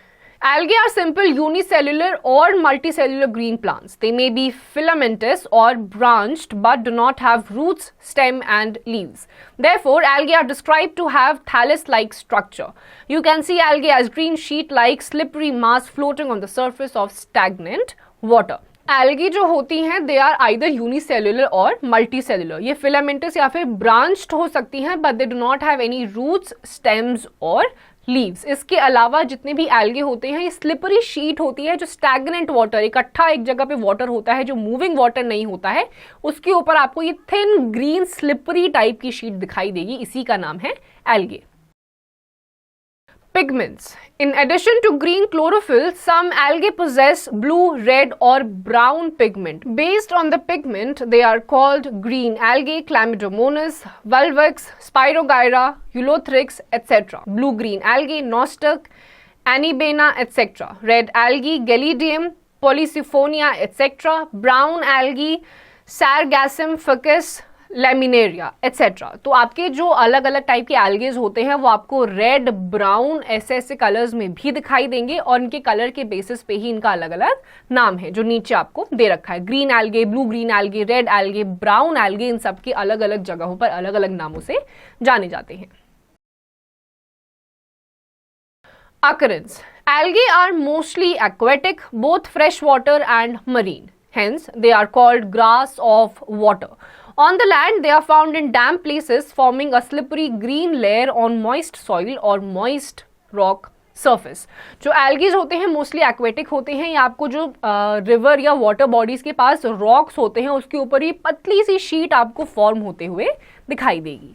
Algae are simple unicellular or multicellular green plants. They may be filamentous or branched but do not have roots, stem and leaves. Therefore, algae are described to have thallus-like structure. You can see algae as green sheet-like slippery mass floating on the surface of stagnant water. Algae जो होती हैं they are either unicellular और multicellular. ये filamentous या फिर branched हो सकती हैं, but they do not have any roots, stems और लीव्स. इसके अलावा जितने भी एल्गे होते हैं ये स्लिपरी शीट होती है, जो स्टैग्नेंट वाटर, इकट्ठा एक जगह पे वाटर होता है, जो मूविंग वाटर नहीं होता है, उसके ऊपर आपको ये थिन ग्रीन स्लिपरी टाइप की शीट दिखाई देगी. इसी का नाम है algae. Pigments. In addition to green chlorophyll, some algae possess blue, red or brown pigment. Based on the pigment, they are called green algae, Chlamydomonas, Volvox, Spirogyra, Ulothrix, etc. Blue-green algae, Nostoc, Anibena, etc. Red algae, Gelidium, Polysiphonia, etc. Brown algae, Sargassum ficus, laminaria etcetera. तो आपके जो अलग अलग type के एल्गेज होते हैं वो आपको रेड, ब्राउन ऐसे कलर्स में भी दिखाई देंगे, और इनके कलर के बेसिस पे ही इनका अलग अलग नाम है जो नीचे आपको दे रखा है. Green algae, blue green algae, red algae, brown algae, इन सब के अलग अलग जगहों पर अलग अलग नामों से जाने जाते हैं. Occurrence. Algae are mostly aquatic, both freshwater and marine. Hence, they are called grass of water. On the land, they are found in damp places, forming a slippery green layer on moist soil or moist rock surface. जो algae होते हैं mostly aquatic होते हैं. ये आपको जो river या water bodies के पास रॉक्स होते हैं उसके ऊपर ये पतली सी शीट आपको फॉर्म होते हुए दिखाई देगी.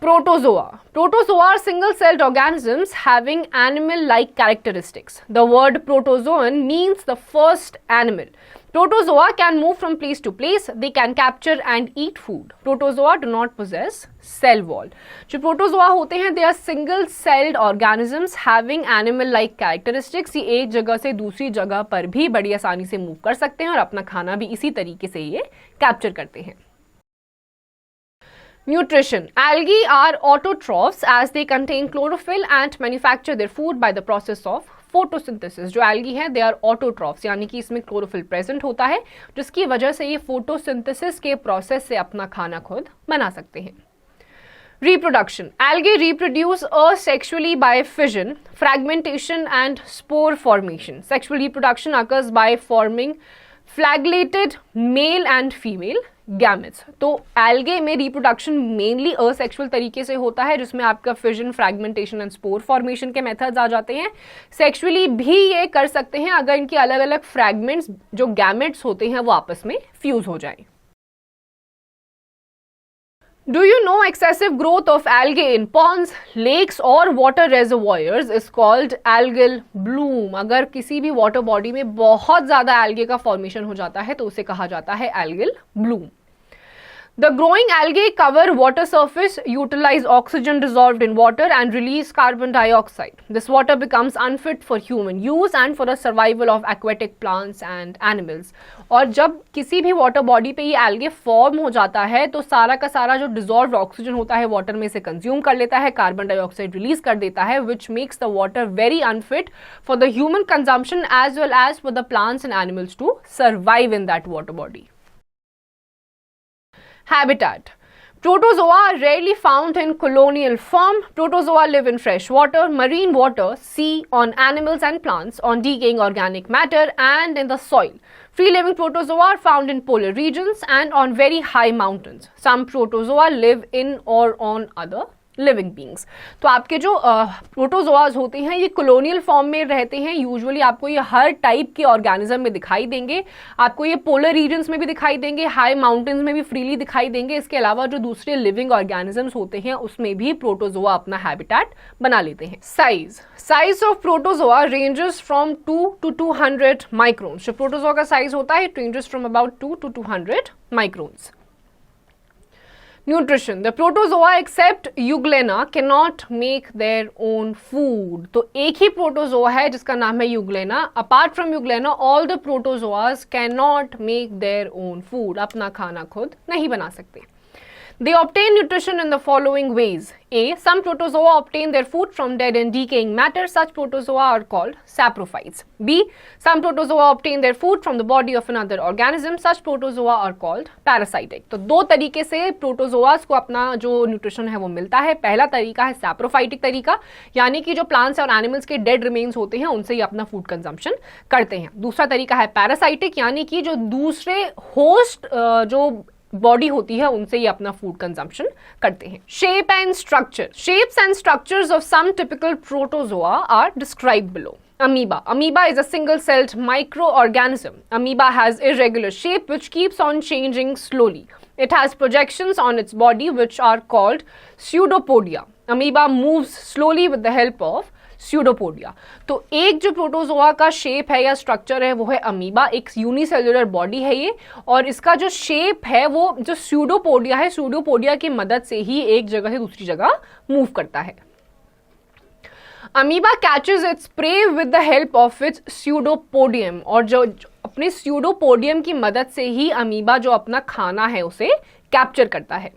Protozoa. Protozoa are single-celled organisms having animal-like characteristics. The word protozoan means the first animal. Protozoa can move from place to place. They can capture and eat food. Protozoa do not possess cell wall. जो protozoa होते हैं they are single-celled organisms having animal-like characteristics. ये एक जगह से दूसरी जगह पर भी बड़ी आसानी से मूव कर सकते हैं और अपना खाना भी इसी तरीके से ये कैप्चर करते हैं. Nutrition. Algae are autotrophs as they contain chlorophyll and manufacture their food by the process of photosynthesis. जो एल्गी है दे आर ऑटोट्रॉफ्स, यानी कि इसमें क्लोरोफिल प्रेजेंट होता है जिसकी वजह से ये फोटोसिंथेसिस के प्रोसेस से अपना खाना खुद बना सकते हैं. Reproduction. Algae reproduce asexually by fission, fragmentation and spore formation. Sexual reproduction occurs by forming flagellated male and female gametes. तो एल्गे में रिप्रोडक्शन मेनली असेक्सुअल तरीके से होता है जिसमें आपका fission, fragmentation and spore formation के मेथड्स आ जाते हैं. सेक्सुअली भी ये कर सकते हैं अगर इनके अलग अलग फ्रैगमेंट्स जो गैमेट्स होते हैं वो आपस में फ्यूज हो जाएं. Do you know excessive growth of algae in ponds, lakes or water reservoirs is called algal bloom. अगर किसी भी वाटर बॉडी में बहुत ज़्यादा algae का फॉर्मेशन हो जाता है तो उसे कहा जाता है algal bloom. The growing algae cover water surface, utilize oxygen dissolved in water and release carbon dioxide. This water becomes unfit for human use and for the survival of aquatic plants and animals. और जब किसी भी water body पे ये algae form हो जाता है तो सारा का सारा जो डिजॉल्व्ड ऑक्सीजन होता है वाटर में से कंज्यूम कर लेता है, कार्बन डाइऑक्साइड रिलीज कर देता है, which makes the water very unfit for the human consumption as well as for the plants and animals to survive in that water body. Habitat. Protozoa are rarely found in colonial form. Protozoa live in fresh water, marine water, sea, on animals and plants, on decaying organic matter and in the soil. Free-living protozoa are found in polar regions and on very high mountains. Some protozoa live in or on other living beings. तो आपके जो प्रोटोजोआज होते हैं ये colonial form में रहते हैं. Usually आपको ये हर टाइप के ऑर्गेनिज्म में दिखाई देंगे. आपको ये पोलर रीजन्स में भी दिखाई देंगे, हाई माउंटेन्स में भी फ्रीली दिखाई देंगे. इसके अलावा जो दूसरे लिविंग ऑर्गेनिजम्स होते हैं उसमें भी प्रोटोजोआ अपना हैबिटेट बना लेते हैं. Size of protozoa ranges from 2 to 200 microns. जो प्रोटोजोआ का साइज होता है it ranges from about 2 to 200 microns. Nutrition. The protozoa except Euglena cannot make their own food. तो एक ही प्रोटोजोआ है जिसका नाम है euglena. Apart from Euglena, all the protozoas cannot make their own food. अपना खाना खुद नहीं बना सकते. They obtain nutrition in the following ways. A. Some protozoa obtain their food from dead and decaying matter. Such protozoa are called saprophytes. B. Some protozoa obtain their food from the body of another organism. Such protozoa are called parasitic. तो दो तरीके से प्रोटोजोआस को अपना जो nutrition है वो मिलता है. पहला तरीका है सैप्रोफाइटिक तरीका, यानी कि जो प्लांट्स और एनिमल्स के डेड रिमेन्स होते हैं उनसे ही अपना फूड कंजम्पशन करते हैं. दूसरा तरीका है पैरासाइटिक, यानी कि जो दूसरे होस्ट जो बॉडी होती है उनसे ही अपना फूड कंजम्पशन करते हैं. Shape and structure. Shapes and structures of some typical protozoa are described below. Amoeba. Amoeba is a single-celled microorganism. Amoeba has irregular shape which keeps on changing slowly. It has projections on its body which are called pseudopodia. Amoeba moves slowly with the help of pseudopodia. तो एक जो protozoa का shape है या structure है वो है amoeba. एक यूनिसेल्युलर बॉडी है ये और इसका जो शेप है वो जो स्यूडोपोडिया है, स्यूडोपोडिया की मदद से ही एक जगह से दूसरी जगह मूव करता है. Amoeba catches its prey with the help of its pseudopodium. और जो अपने स्यूडोपोडियम की मदद से ही अमीबा जो अपना खाना है उसे कैप्चर करता है.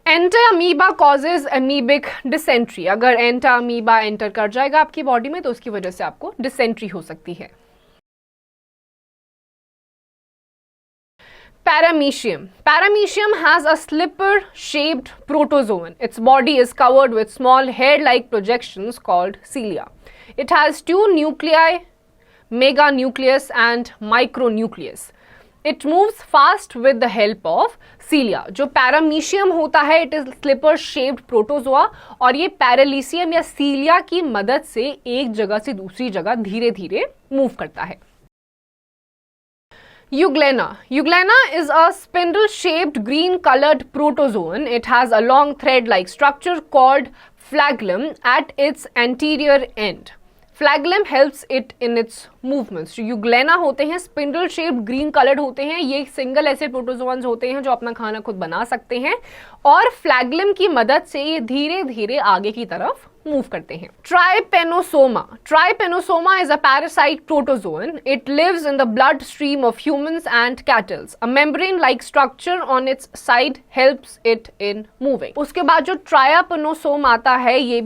Enter amoeba causes amoebic dysentery. अगर एंटर अमीबा एंटर कर जाएगा आपकी बॉडी में तो उसकी वजह से आपको डिसेंट्री हो सकती है. Paramecium. Paramecium has a slipper-shaped protozoan. Its body is covered with small hair-like projections called cilia. It has two nuclei, meganucleus and micronucleus. It moves fast with the help of cilia. जो paramecium होता है it is slipper shaped protozoa और ये पैरालीसियम या सीलिया की मदद से एक जगह से दूसरी जगह धीरे धीरे मूव करता है. Euglena. Euglena is a spindle-shaped green-colored protozoan. It has a long thread-like structure called flagellum at its anterior end. Flagellum helps it in its movements. जो यूग्लेना होते हैं स्पिंडल शेप्ड ग्रीन कलर्ड होते हैं. ये single ऐसे प्रोटोजोआन्स होते हैं जो अपना खाना खुद बना सकते हैं और फ्लैगलम की मदद से ये धीरे धीरे आगे की तरफ मूव करते हैं। Trypanosoma is a parasite protozoan. It lives in the blood stream of humans and cattles. A membrane like structure on its side helps it in moving. उसके बाद जो ट्राइपेनोसोम आता है, ये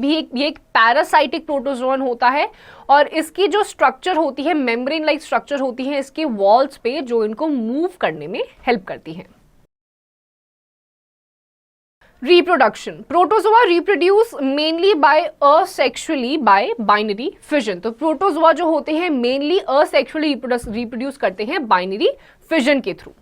एक पैरासाइटिक प्रोटोजोन होता है और इसकी जो स्ट्रक्चर होती है, मेम्ब्रेन लाइक स्ट्रक्चर होती है इसके वॉल्स पे, जो इनको मूव करने में हेल्प करती है। Reproduction. Protozoa reproduce mainly by asexually by binary fission. तो प्रोटोजोआ जो होते हैं मेनली asexually reproduce करते हैं binary fission के through.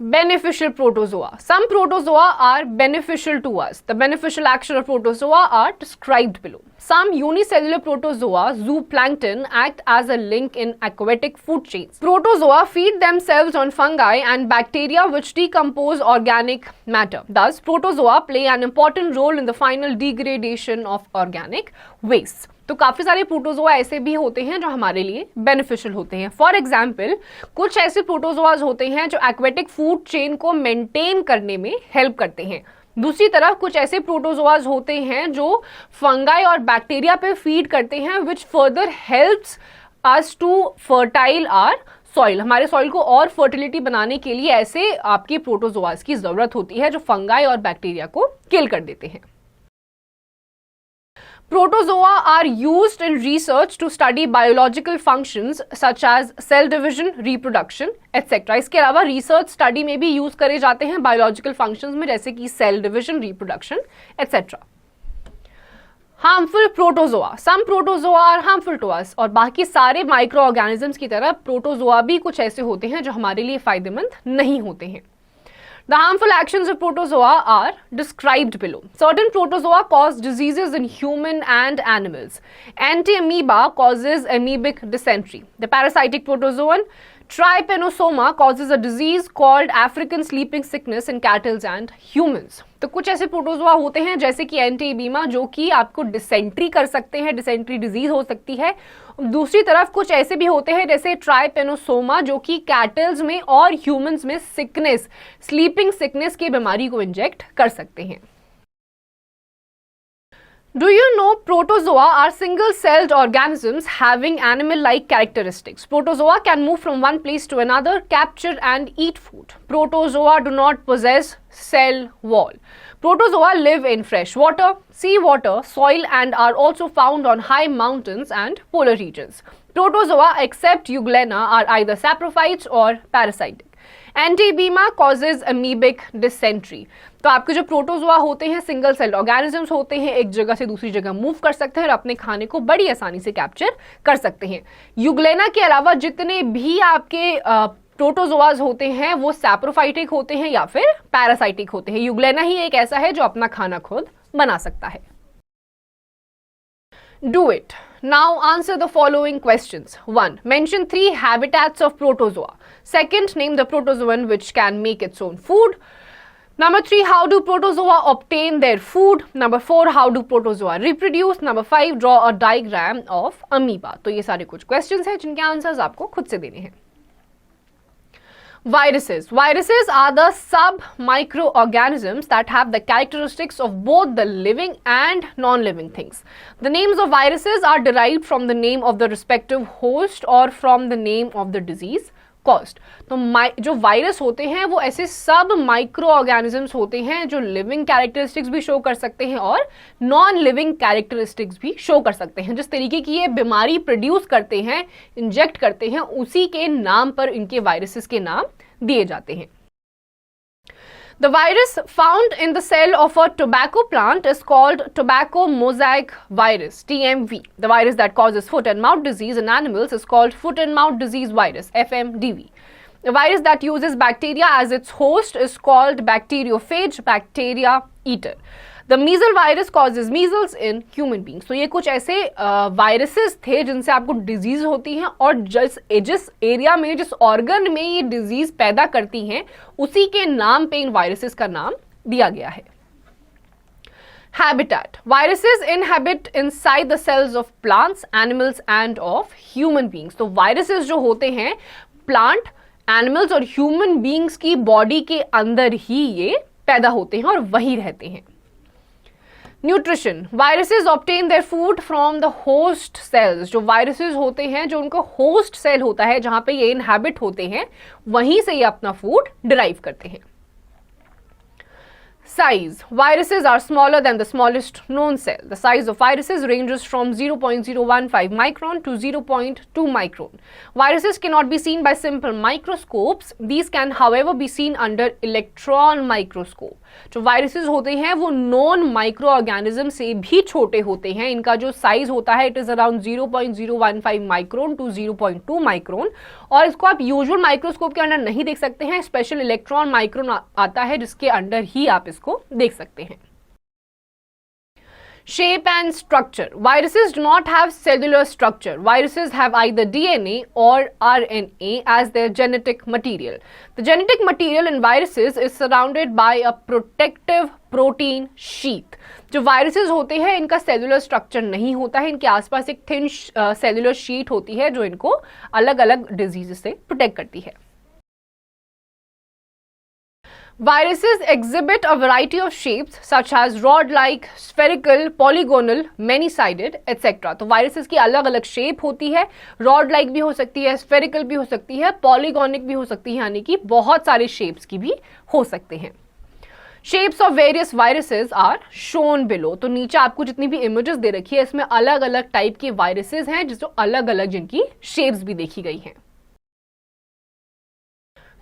Beneficial protozoa. Some protozoa are beneficial to us. The beneficial action of protozoa are described below. Some unicellular protozoa, zooplankton, act as a link in aquatic food chains. Protozoa feed themselves on fungi and bacteria which decompose organic matter. Thus, protozoa play an important role in the final degradation of organic waste. तो काफी सारे protozoa ऐसे भी होते हैं जो हमारे लिए बेनिफिशियल होते हैं। फॉर एग्जाम्पल, कुछ ऐसे प्रोटोजोआज होते हैं जो एक्वेटिक फूड चेन को मेंटेन करने में हेल्प करते हैं। दूसरी तरफ कुछ ऐसे प्रोटोजोआज होते हैं जो फंगाई और बैक्टीरिया पे फीड करते हैं, which further helps us to fertile our soil. हमारे सॉइल को और फर्टिलिटी बनाने के लिए ऐसे आपके प्रोटोजोआज की जरूरत होती है जो फंगाई और बैक्टीरिया को किल कर देते हैं। Protozoa are used in research to study biological functions such as cell division, reproduction, etc. इसके अलावा रिसर्च स्टडी में भी यूज करे जाते हैं बायोलॉजिकल फंक्शंस में, जैसे कि cell division, reproduction, etc. Harmful protozoa. Some protozoa are harmful to us. और बाकी सारे माइक्रो ऑर्गेनिजम्स की तरह प्रोटोजोआ भी कुछ ऐसे होते हैं जो हमारे लिए फायदेमंद नहीं होते हैं। The harmful actions of protozoa are described below. Certain protozoa cause diseases in human and animals. Antiamoeba causes amoebic dysentery. The parasitic protozoan Trypanosoma causes a disease called African sleeping sickness in cattle and humans. तो कुछ ऐसे protozoa होते हैं जैसे कि एंटीबीमा, जो कि आपको डिसेंट्री कर सकते हैं, डिसेंट्री डिजीज हो सकती है। दूसरी तरफ कुछ ऐसे भी होते हैं जैसे ट्राइपेनोसोमा, जो कि कैटल्स में और ह्यूमंस में सिकनेस, स्लीपिंग सिकनेस की बीमारी को इंजेक्ट कर सकते हैं। Do you know protozoa are single-celled organisms having animal-like characteristics? Protozoa can move from one place to another, capture and eat food. Protozoa do not possess cell wall. Protozoa live in fresh water, seawater, soil and are also found on high mountains and polar regions. Protozoa except Euglena are either saprophytes or parasitic. Entamoeba causes amoebic dysentery. तो आपके जो protozoa होते हैं single cell organisms होते हैं, एक जगह से दूसरी जगह मूव कर सकते हैं और अपने खाने को बड़ी आसानी से कैप्चर कर सकते हैं। यूग्लेना के अलावा जितने भी आपके प्रोटोजोआज होते हैं वो सैप्रोफाइटिक होते हैं या फिर पैरासाइटिक होते हैं। यूग्लेना ही एक ऐसा है जो अपना खाना खुद बना सकता है। Do it. Now answer the following questions. 1. Mention 3 habitats of protozoa. 2. Name the protozoan which can make its own food. Number 3. How do protozoa obtain their food? Number 4. How do protozoa reproduce? Number 5. Draw a diagram of amoeba. तो ये सारे कुछ questions हैं जिनके answers आपको खुद से देने हैं। Viruses. Viruses are the sub-microorganisms that have the characteristics of both the living and non-living things. The names of viruses are derived from the name of the respective host or from the name of the disease caused. तो जो virus होते हैं वो ऐसे सब micro organisms होते हैं जो लिविंग कैरेक्टरिस्टिक्स भी शो कर सकते हैं और नॉन लिविंग कैरेक्टरिस्टिक्स भी शो कर सकते हैं। जिस तरीके की ये बीमारी प्रोड्यूस करते हैं, इंजेक्ट करते हैं, उसी के नाम पर इनके वायरसेस के नाम दिए जाते हैं। The virus found in the cell of a tobacco plant is called tobacco mosaic virus, TMV. The virus that causes foot and mouth disease in animals is called foot and mouth disease virus, FMDV. The virus that uses bacteria as its host is called bacteriophage, bacteria eater. The measles virus causes measles in human beings. तो ये कुछ ऐसे viruses थे जिनसे आपको disease होती हैं और जिस एरिया में, जिस ऑर्गन में ये डिजीज पैदा करती हैं, उसी के नाम पे इन वायरसेस का नाम दिया गया है। Habitat. Viruses inhabit inside the cells of plants, animals and of human beings. तो वायरसेस जो होते हैं प्लांट, एनिमल्स और ह्यूमन बींग्स की बॉडी के अंदर ही ये पैदा होते हैं और वहीं रहते हैं। Nutrition, viruses obtain their food from the host cells. जो वायरसेस होते हैं, जो उनका होस्ट सेल होता है जहां पे ये इनहैबिट होते हैं, वहीं से ये अपना फूड डिराइव करते हैं। Size. Viruses are smaller than the smallest known cell. The size of viruses ranges from 0.015 micron to 0.2 micron. Viruses cannot be seen by simple microscopes. These can, however, be seen under electron microscope. जो viruses होते हैं वो non micro organism से भी छोटे होते हैं। इनका जो साइज होता है it is around 0.015 micron to 0.2 micron, और इसको आप यूजुअल माइक्रोस्कोप के अंदर नहीं देख सकते हैं। स्पेशल इलेक्ट्रॉन माइक्रोन आता है जिसके अंडर ही आप इसको देख सकते हैं। Shape and structure. Viruses do not have cellular structure. Viruses have either DNA or RNA as their genetic material. The genetic material in viruses is surrounded by a protective protein sheath. जो viruses होते हैं इनका cellular structure नहीं होता है, इनके आसपास एक thin cellular sheet होती है जो इनको अलग अलग diseases से protect करती है। Viruses exhibit a variety of shapes such as rod-like, spherical, polygonal, many-sided, etc. तो viruses की अलग अलग shape होती है, rod-like भी हो सकती है, spherical भी हो सकती है, polygonic भी हो सकती है, यानी कि बहुत सारे shapes की भी हो सकते हैं। Shapes of various viruses are shown below. तो नीचे आपको जितनी भी images दे रखी है इसमें अलग अलग टाइप के viruses हैं जो अलग अलग जिनकी shapes भी देखी गई हैं।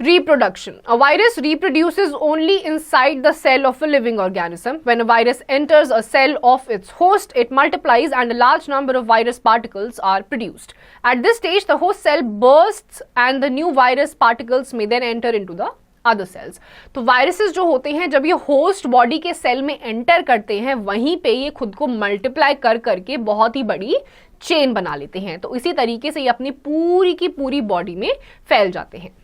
Reproduction. A virus reproduces only inside the cell of a living organism. When a virus enters a cell of its host, it multiplies and a large number of virus particles are produced. At this stage, the host cell bursts and the new virus particles may then enter into the other cells. तो viruses जो होते हैं जब ये host body के cell में enter करते हैं, वहीं पे ये खुद को multiply कर करके बहुत ही बड़ी chain बना लेते हैं। तो इसी तरीके से ये अपनी पूरी की पूरी body में फैल जाते हैं।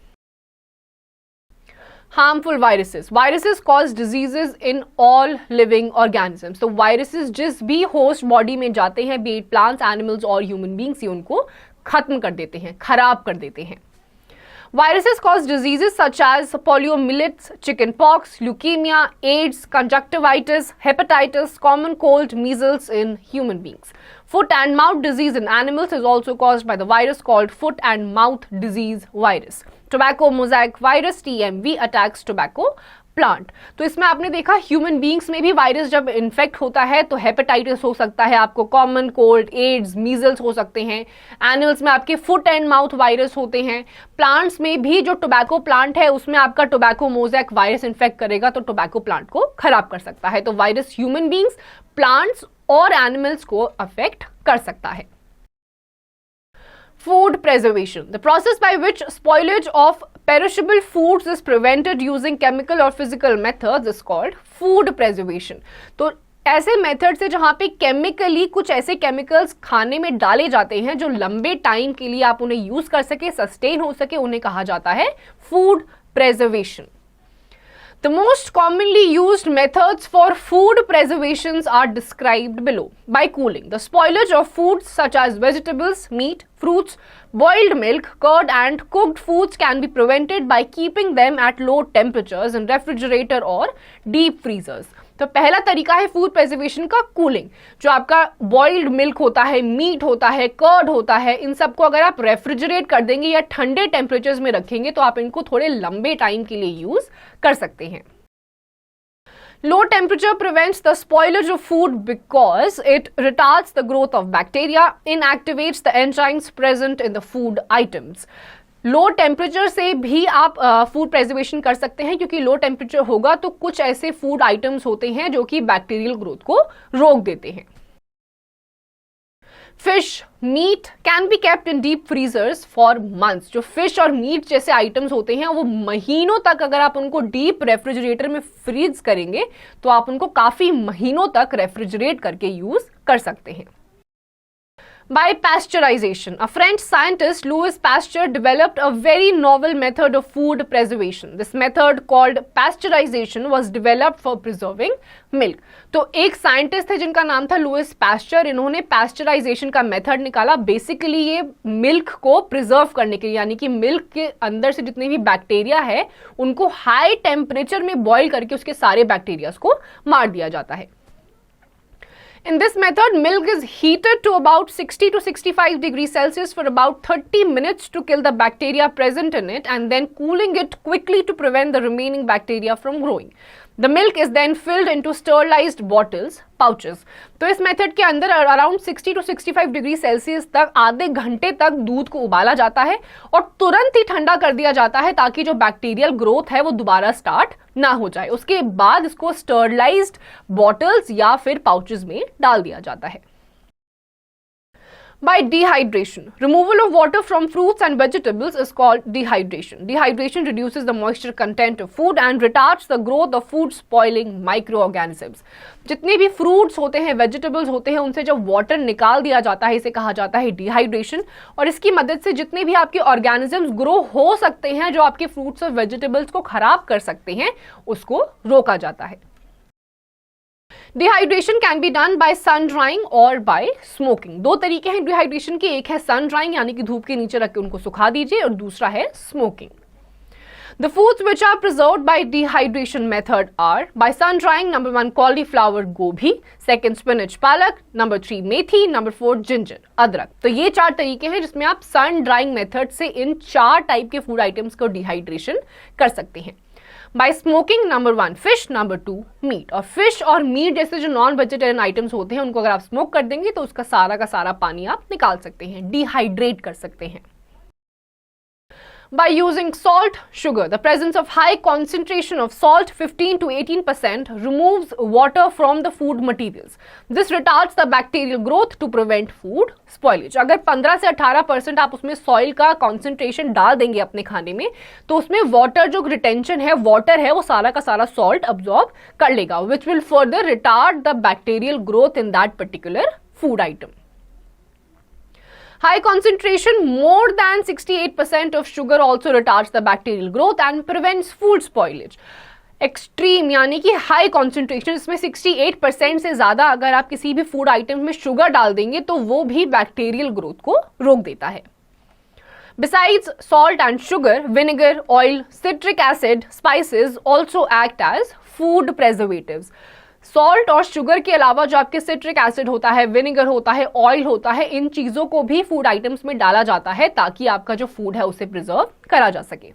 Harmful viruses. Viruses cause diseases in all living organisms. तो viruses जिस भी host body में जाते हैं, be it plants, animals और human beings, ये उनको खत्म कर देते हैं, खराब कर देते हैं। Viruses cause diseases such as poliomyelitis, chickenpox, leukemia, AIDS, conjunctivitis, hepatitis, common cold, measles in human beings. Foot and mouth disease in animals is also caused by the virus called foot and mouth disease virus. Tobacco mosaic virus TMV attacks tobacco plant. तो इसमें आपने देखा human beings में भी virus जब infect होता है तो हेपेटाइटिस हो सकता है, आपको कॉमन कोल्ड, एड्स, मीजल्स हो सकते हैं। एनिमल्स में आपके फुट एंड माउथ वायरस होते हैं। प्लांट्स में भी जो टोबैको प्लांट है उसमें आपका टोबैको मोज़ेक वायरस इन्फेक्ट करेगा तो टोबैको प्लांट को खराब कर सकता है। तो वायरस ह्यूमन बींग्स, प्लांट्स और एनिमल्स को अफेक्ट कर सकता है। Food preservation. The process by which spoilage of perishable foods is prevented using chemical or physical methods is called food preservation. तो ऐसे मेथड से जहाँ पे केमिकली कुछ ऐसे केमिकल्स खाने में डाले जाते हैं जो लंबे टाइम के लिए आप उन्हें यूज कर सके, सस्टेन हो सके, उन्हें कहा जाता है food preservation. The most commonly used methods for food preservations are described below. By cooling, the spoilage of foods such as vegetables, meat, fruits, boiled milk, curd and cooked foods can be prevented by keeping them at low temperatures in refrigerator or deep freezers. तो पहला तरीका है food preservation का cooling. जो आपका boiled milk होता है, meet होता है, कर्ड होता है, इन सबको अगर आप रेफ्रिजरेट कर देंगे या ठंडे टेम्परेचर्स में रखेंगे तो आप इनको थोड़े लंबे टाइम के लिए यूज कर सकते हैं। Low temperature prevents the spoilage of food because it retards the growth of bacteria, inactivates the enzymes present in the food items. Low temperature से भी आप फूड प्रेजर्वेशन कर सकते हैं क्योंकि लो टेम्परेचर होगा तो कुछ ऐसे फूड आइटम्स होते हैं जो कि बैक्टीरियल ग्रोथ को रोक देते हैं। Fish, meat can be kept in deep freezers for months. जो फिश और मीट जैसे आइटम्स होते हैं वो महीनों तक अगर आप उनको डीप रेफ्रिजरेटर में फ्रीज करेंगे तो आप उनको काफी महीनों तक रेफ्रिजरेट करके यूज कर सकते हैं। By pasteurization, a French scientist, Louis Pasteur, developed a very novel method of food preservation. This method, called pasteurization, was developed for preserving milk. तो एक साइंटिस्ट थे जिनका नाम था लुइस पैस्चर। इन्होंने पैस्चराइजेशन का मेथड निकाला। बेसिकली ये मिल्क को प्रिजर्व करने के लिए, यानी कि मिल्क के अंदर से जितने भी बैक्टीरिया है उनको हाई टेम्परेचर में बॉईल करके उसके सारे बैक्टीरियाज को मार दिया जाता है। In this method, milk is heated to about 60 to 65 degrees Celsius for about 30 minutes to kill the bacteria present in it and then cooling it quickly to prevent the remaining bacteria from growing. The milk is then filled into sterilized bottles, pouches. तो इस method के अंदर around 60 to 65 degree Celsius तक आधे घंटे तक दूध को उबाला जाता है और तुरंत ही ठंडा कर दिया जाता है ताकि जो बैक्टीरियल ग्रोथ है वो दोबारा स्टार्ट ना हो जाए। उसके बाद इसको स्टरलाइज्ड बॉटल्स या फिर पाउचेस में डाल दिया जाता है। By dehydration, removal of water from fruits and vegetables is called dehydration. Dehydration reduces the moisture content of food and retards the growth of food spoiling microorganisms. जितने भी fruits होते हैं, vegetables होते हैं, उनसे जब water निकाल दिया जाता है, इसे कहा जाता है dehydration, और इसकी मदद से जितने भी आपके organisms grow हो सकते हैं जो आपके fruits और vegetables को खराब कर सकते हैं, उसको रोका जाता है। Dehydration can be done by sun drying और बाय स्मोकिंग। दो तरीके हैं डिहाइड्रेशन के, एक है सन ड्राइंग यानी कि धूप के नीचे रख के उनको सुखा दीजिए, और दूसरा है smoking. The foods which are preserved by dehydration method are by sun drying, number 1 cauliflower गोभी, second spinach पालक, number 3 मेथी, number 4 ginger अदरक। तो ये चार तरीके हैं जिसमें आप सन ड्राइंग मेथड से इन चार टाइप के फूड आइटम्स को डिहाइड्रेशन कर सकते हैं। By smoking, number 1 fish, number 2 meat. और फिश और मीट जैसे जो नॉन वेजिटेरियन आइटम्स होते हैं उनको अगर आप स्मोक कर देंगे तो उसका सारा का सारा पानी आप निकाल सकते हैं, डिहाइड्रेट कर सकते हैं। By using salt, sugar, the presence of high concentration of salt 15 to 18% removes water from the food materials. This retards the bacterial growth to prevent food spoilage. अगर 15 से 18% आप उसमें सॉइल का कॉन्सेंट्रेशन डाल देंगे अपने खाने में तो उसमें वाटर जो रिटेंशन है, वाटर है, वो सारा का सारा सॉल्ट अब्सॉर्ब कर लेगा, which will further retard the bacterial growth in that particular food item. High concentration more than 68% of sugar also retards the bacterial growth and prevents food spoilage. Extreme यानी कि high concentration, इसमें 68% से ज्यादा अगर आप किसी भी फूड आइटम में शुगर डाल देंगे तो वो भी बैक्टीरियल ग्रोथ को रोक देता है। Besides salt and sugar, vinegar, oil, citric acid, spices also act as food preservatives. Salt और शुगर के अलावा जो आपके सिट्रिक एसिड होता है, विनेगर होता है, ऑयल होता है, इन चीजों को भी फूड आइटम्स में डाला जाता है ताकि आपका जो फूड है उसे प्रिजर्व करा जा सके।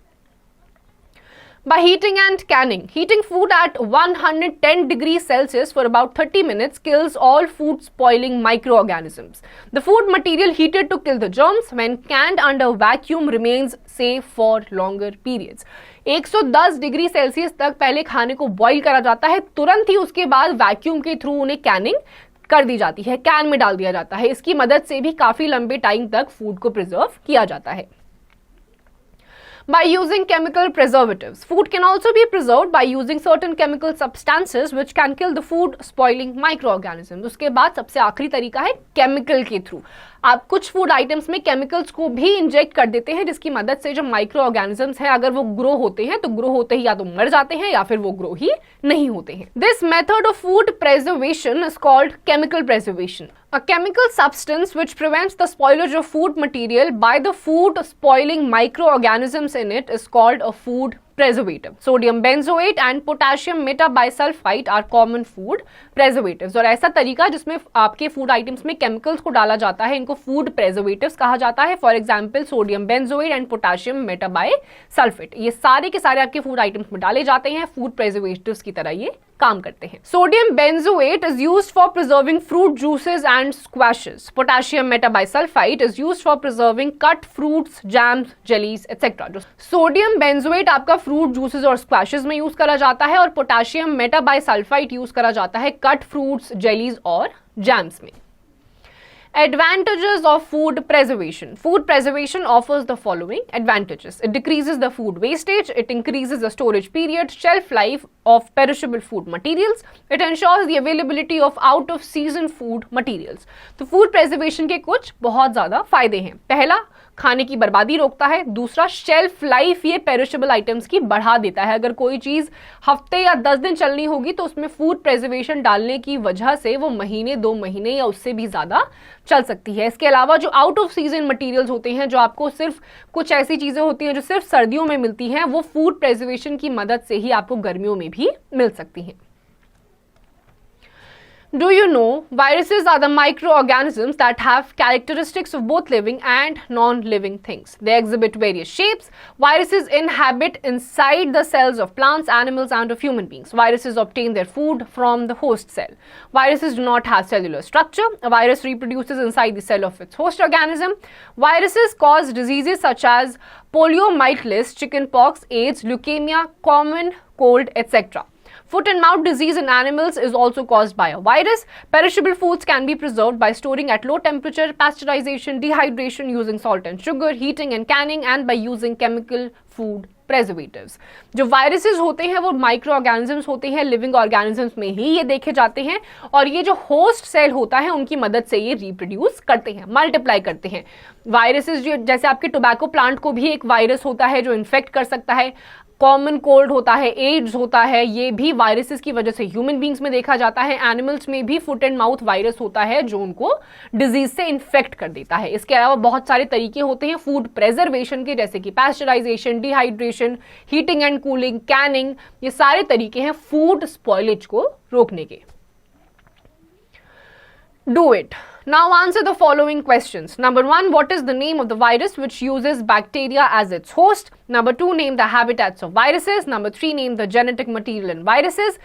By heating and canning, heating food at 110 degrees Celsius for about 30 minutes kills all food spoiling microorganisms. The food material heated to kill the germs when canned under vacuum remains safe for longer periods. 110 degree Celsius तक पहले खाने को boil करा जाता है, तुरंत ही उसके बाद वैक्यूम के थ्रू उन्हें कैनिंग कर दी जाती है, कैन में डाल दिया जाता है। इसकी मदद से भी काफी लंबे टाइम तक फूड को प्रिजर्व किया जाता है। By using chemical preservatives, food can also be preserved by using certain chemical substances which can kill the food spoiling microorganisms. उसके बाद सबसे आखिरी तरीका है केमिकल के थ्रू। आप कुछ फूड आइटम्स में केमिकल्स को भी इंजेक्ट कर देते हैं जिसकी मदद से जो माइक्रो ऑर्गेनिजम्स हैं अगर वो ग्रो होते हैं तो ग्रो होते ही या तो मर जाते हैं या फिर वो ग्रो ही नहीं होते हैं। This method of food preservation is called chemical preservation. A chemical substance which prevents the spoilage of food material by the food spoiling microorganisms in it is called a food preservative. Sodium benzoate and potassium metabisulfite are common food preservatives. और ऐसा तरीका जिसमें आपके food items में chemicals को डाला जाता है इनको फूड प्रेजर्वेटिव्स कहा जाता है। For example sodium benzoate and potassium metabisulphite, ये सारे के सारे आपके फूड आइटम्स में डाले जाते हैं, फूड प्रेजर्वेटिव्स की तरह ये काम करते हैं। Sodium benzoate is used for preserving fruit juices and squashes. Potassium metabisulphite is used for preserving cut fruits, jams, jellies etcetera. Sodium benzoate आपका फ्रूट जूसेस और स्क्वैशेस में यूज करा जाता है और पोटेशियम मेटाबाइसल्फाइड यूज करा जाता है कट फ्रूट्स, जेलीज और जैम्स में। Advantages of food preservation. Food preservation offers the following advantages. It decreases the food wastage, it increases the storage period, shelf life of perishable food materials, it ensures the availability of out of season food materials. तो food preservation के कुछ बहुत ज़्यादा फायदे हैं। पहला, खाने की बर्बादी रोकता है। दूसरा, शेल्फ लाइफ ये पेरिशेबल आइटम्स की बढ़ा देता है। अगर कोई चीज़ हफ्ते या 10 दिन चलनी होगी तो उसमें फूड प्रिजर्वेशन डालने की वजह से वो महीने, 2 महीने या उससे भी ज़्यादा चल सकती है। इसके अलावा जो आउट ऑफ सीजन मटेरियल्स होते हैं, जो आपको सिर्फ कुछ ऐसी चीज़ें होती हैं जो सिर्फ सर्दियों में मिलती हैं, वो फूड प्रिजर्वेशन की मदद से ही आपको गर्मियों में भी मिल सकती हैं। Do you know viruses are the microorganisms that have characteristics of both living and non-living things? They exhibit various shapes. Viruses inhabit inside the cells of plants, animals and of human beings. Viruses obtain their food from the host cell. Viruses do not have cellular structure. A virus reproduces inside the cell of its host organism. Viruses cause diseases such as poliomyelitis, chickenpox, AIDS, leukemia, common cold, etc. Foot and mouth disease in animals is also caused by a virus. Perishable foods can be preserved by storing at low temperature, pasteurization, dehydration using salt and sugar, heating and canning, and by using chemical food preservatives. जो viruses होते हैं वो micro organisms होते हैं, living organisms में ही ये देखे जाते हैं और ये जो होस्ट सेल होता है उनकी मदद से ये रिप्रोड्यूस करते हैं, मल्टीप्लाई करते हैं. वायरसेस जो जैसे आपके टोबैको प्लांट को भी एक वायरस होता है जो इन्फेक्ट कर सकता है, कॉमन कोल्ड होता है, एड्स होता है, ये भी वायरसेस की वजह से ह्यूमन बींग्स में देखा जाता है. एनिमल्स में भी फुट एंड माउथ वायरस होता है जो उनको डिजीज से इन्फेक्ट कर देता है. इसके अलावा बहुत सारे तरीके होते हैं फूड प्रेजर्वेशन के, जैसे कि pasteurisation, dehydration, heating and cooling, Canning. ये सारे तरीके हैं फूड स्पॉइलेज को रोकने के. Do it. Now answer the following questions. Number 1, what is the name of the virus which uses bacteria as its host? Number 2, name the habitats of viruses. Number 3, name the genetic material in viruses.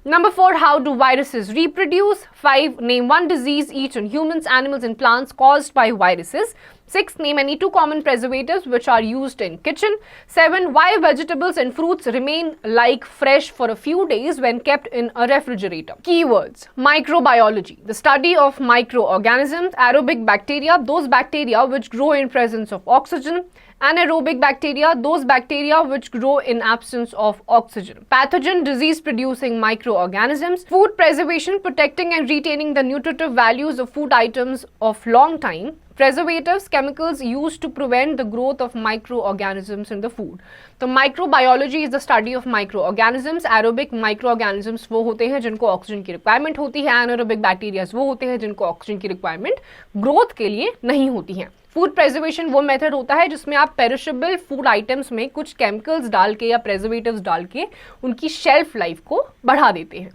Number 4, how do viruses reproduce? 5, name one disease each in humans, animals and plants caused by viruses. 6, name any 2 common preservatives which are used in kitchen. 7, why vegetables and fruits remain like fresh for a few days when kept in a refrigerator. Keywords: microbiology, the study of microorganisms. Aerobic bacteria, those bacteria which grow in presence of oxygen. Anaerobic bacteria, those bacteria which grow in absence of oxygen. Pathogen, disease producing microorganisms. Food preservation, protecting and retaining the nutritive values of food items of long time. Preservatives, chemicals used to prevent the growth of microorganisms in the food. तो microbiology is the study of microorganisms. Aerobic microorganisms वो होते हैं जिनको oxygen की requirement होती है. Anaerobic bacteria वो होते हैं जिनको ऑक्सीजन की रिक्वायरमेंट ग्रोथ के लिए नहीं होती है. फूड प्रेजर्वेशन वो मेथड होता है जिसमें आप पेरिशेबल फूड आइटम्स में कुछ केमिकल्स डाल के या प्रेजर्वेटिव्स डाल के उनकी शेल्फ लाइफ को बढ़ा देते हैं.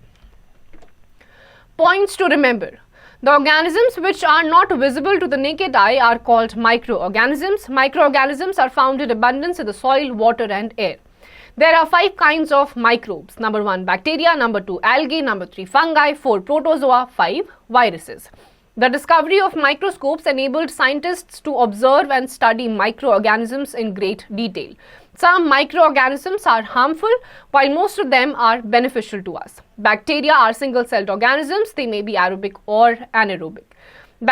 Points to remember: The organisms which are not visible to the naked eye are called microorganisms. Microorganisms are found in abundance in the soil, water and air. There are 5 kinds of microbes. Number 1, bacteria. Number 2, algae. Number 3, fungi. 4, protozoa. 5, viruses. The discovery of microscopes enabled scientists to observe and study microorganisms in great detail. Some microorganisms are harmful, while most of them are beneficial to us. Bacteria are single-celled organisms. They may be aerobic or anaerobic.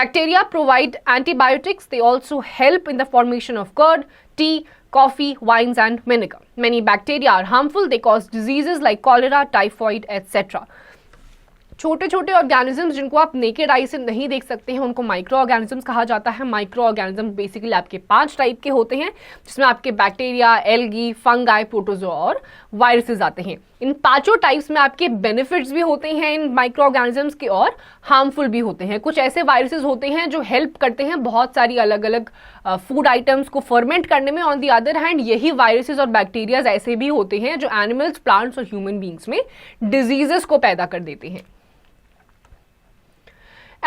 Bacteria provide antibiotics. They also help in the formation of curd, tea, coffee, wines and vinegar. Many bacteria are harmful. They cause diseases like cholera, typhoid, etc. छोटे छोटे organisms जिनको आप naked eye से नहीं देख सकते हैं उनको माइक्रो ऑर्गेनिजम्स कहा जाता है. माइक्रो ऑर्गेनिज्म बेसिकली आपके 5 टाइप के होते हैं जिसमें आपके बैक्टीरिया, एल्गी, फंगाई, प्रोटोजोआ और वायरसेस आते हैं. इन 5 टाइप्स में आपके बेनिफिट्स भी होते हैं इन माइक्रो ऑर्गेनिजम्स के और हार्मफुल भी होते हैं. कुछ ऐसे वायरसेस होते हैं जो हेल्प करते हैं बहुत सारी अलग अलग फूड आइटम्स को फर्मेंट करने में. ऑन द अदर हैंड यही वायरसेस और बैक्टीरियाज ऐसे भी होते हैं जो एनिमल्स, प्लांट्स और ह्यूमन बींग्स में डिजीजेस को पैदा कर देते हैं.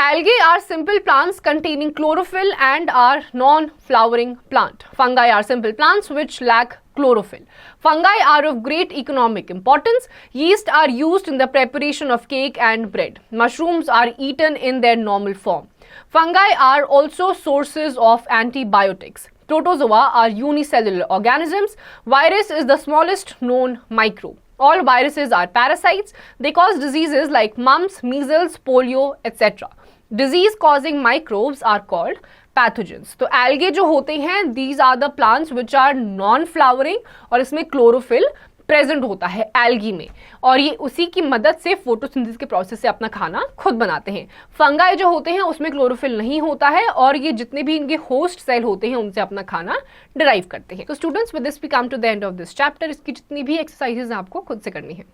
Algae are simple plants containing chlorophyll and are non-flowering plant. Fungi are simple plants which lack chlorophyll. Fungi are of great economic importance. Yeast are used in the preparation of cake and bread. Mushrooms are eaten in their normal form. Fungi are also sources of antibiotics. Protozoa are unicellular organisms. Virus is the smallest known microbe. All viruses are parasites. They cause diseases like mumps, measles, polio, etc. Disease causing microbes are called pathogens. तो algae जो होते हैं these are the plants which are non-flowering और इसमें chlorophyll present होता है algae में और ये उसी की मदद से फोटोसिंथेसिस के प्रोसेस से अपना खाना खुद बनाते हैं. फंगाई जो होते हैं उसमें क्लोरोफिल नहीं होता है और ये जितने भी इनके होस्ट सेल होते हैं उनसे अपना खाना डिराइव करते हैं. तो students with this we come to the end of this chapter. इसकी जितनी भी एक्सरसाइजेज आपको खुद से करनी है.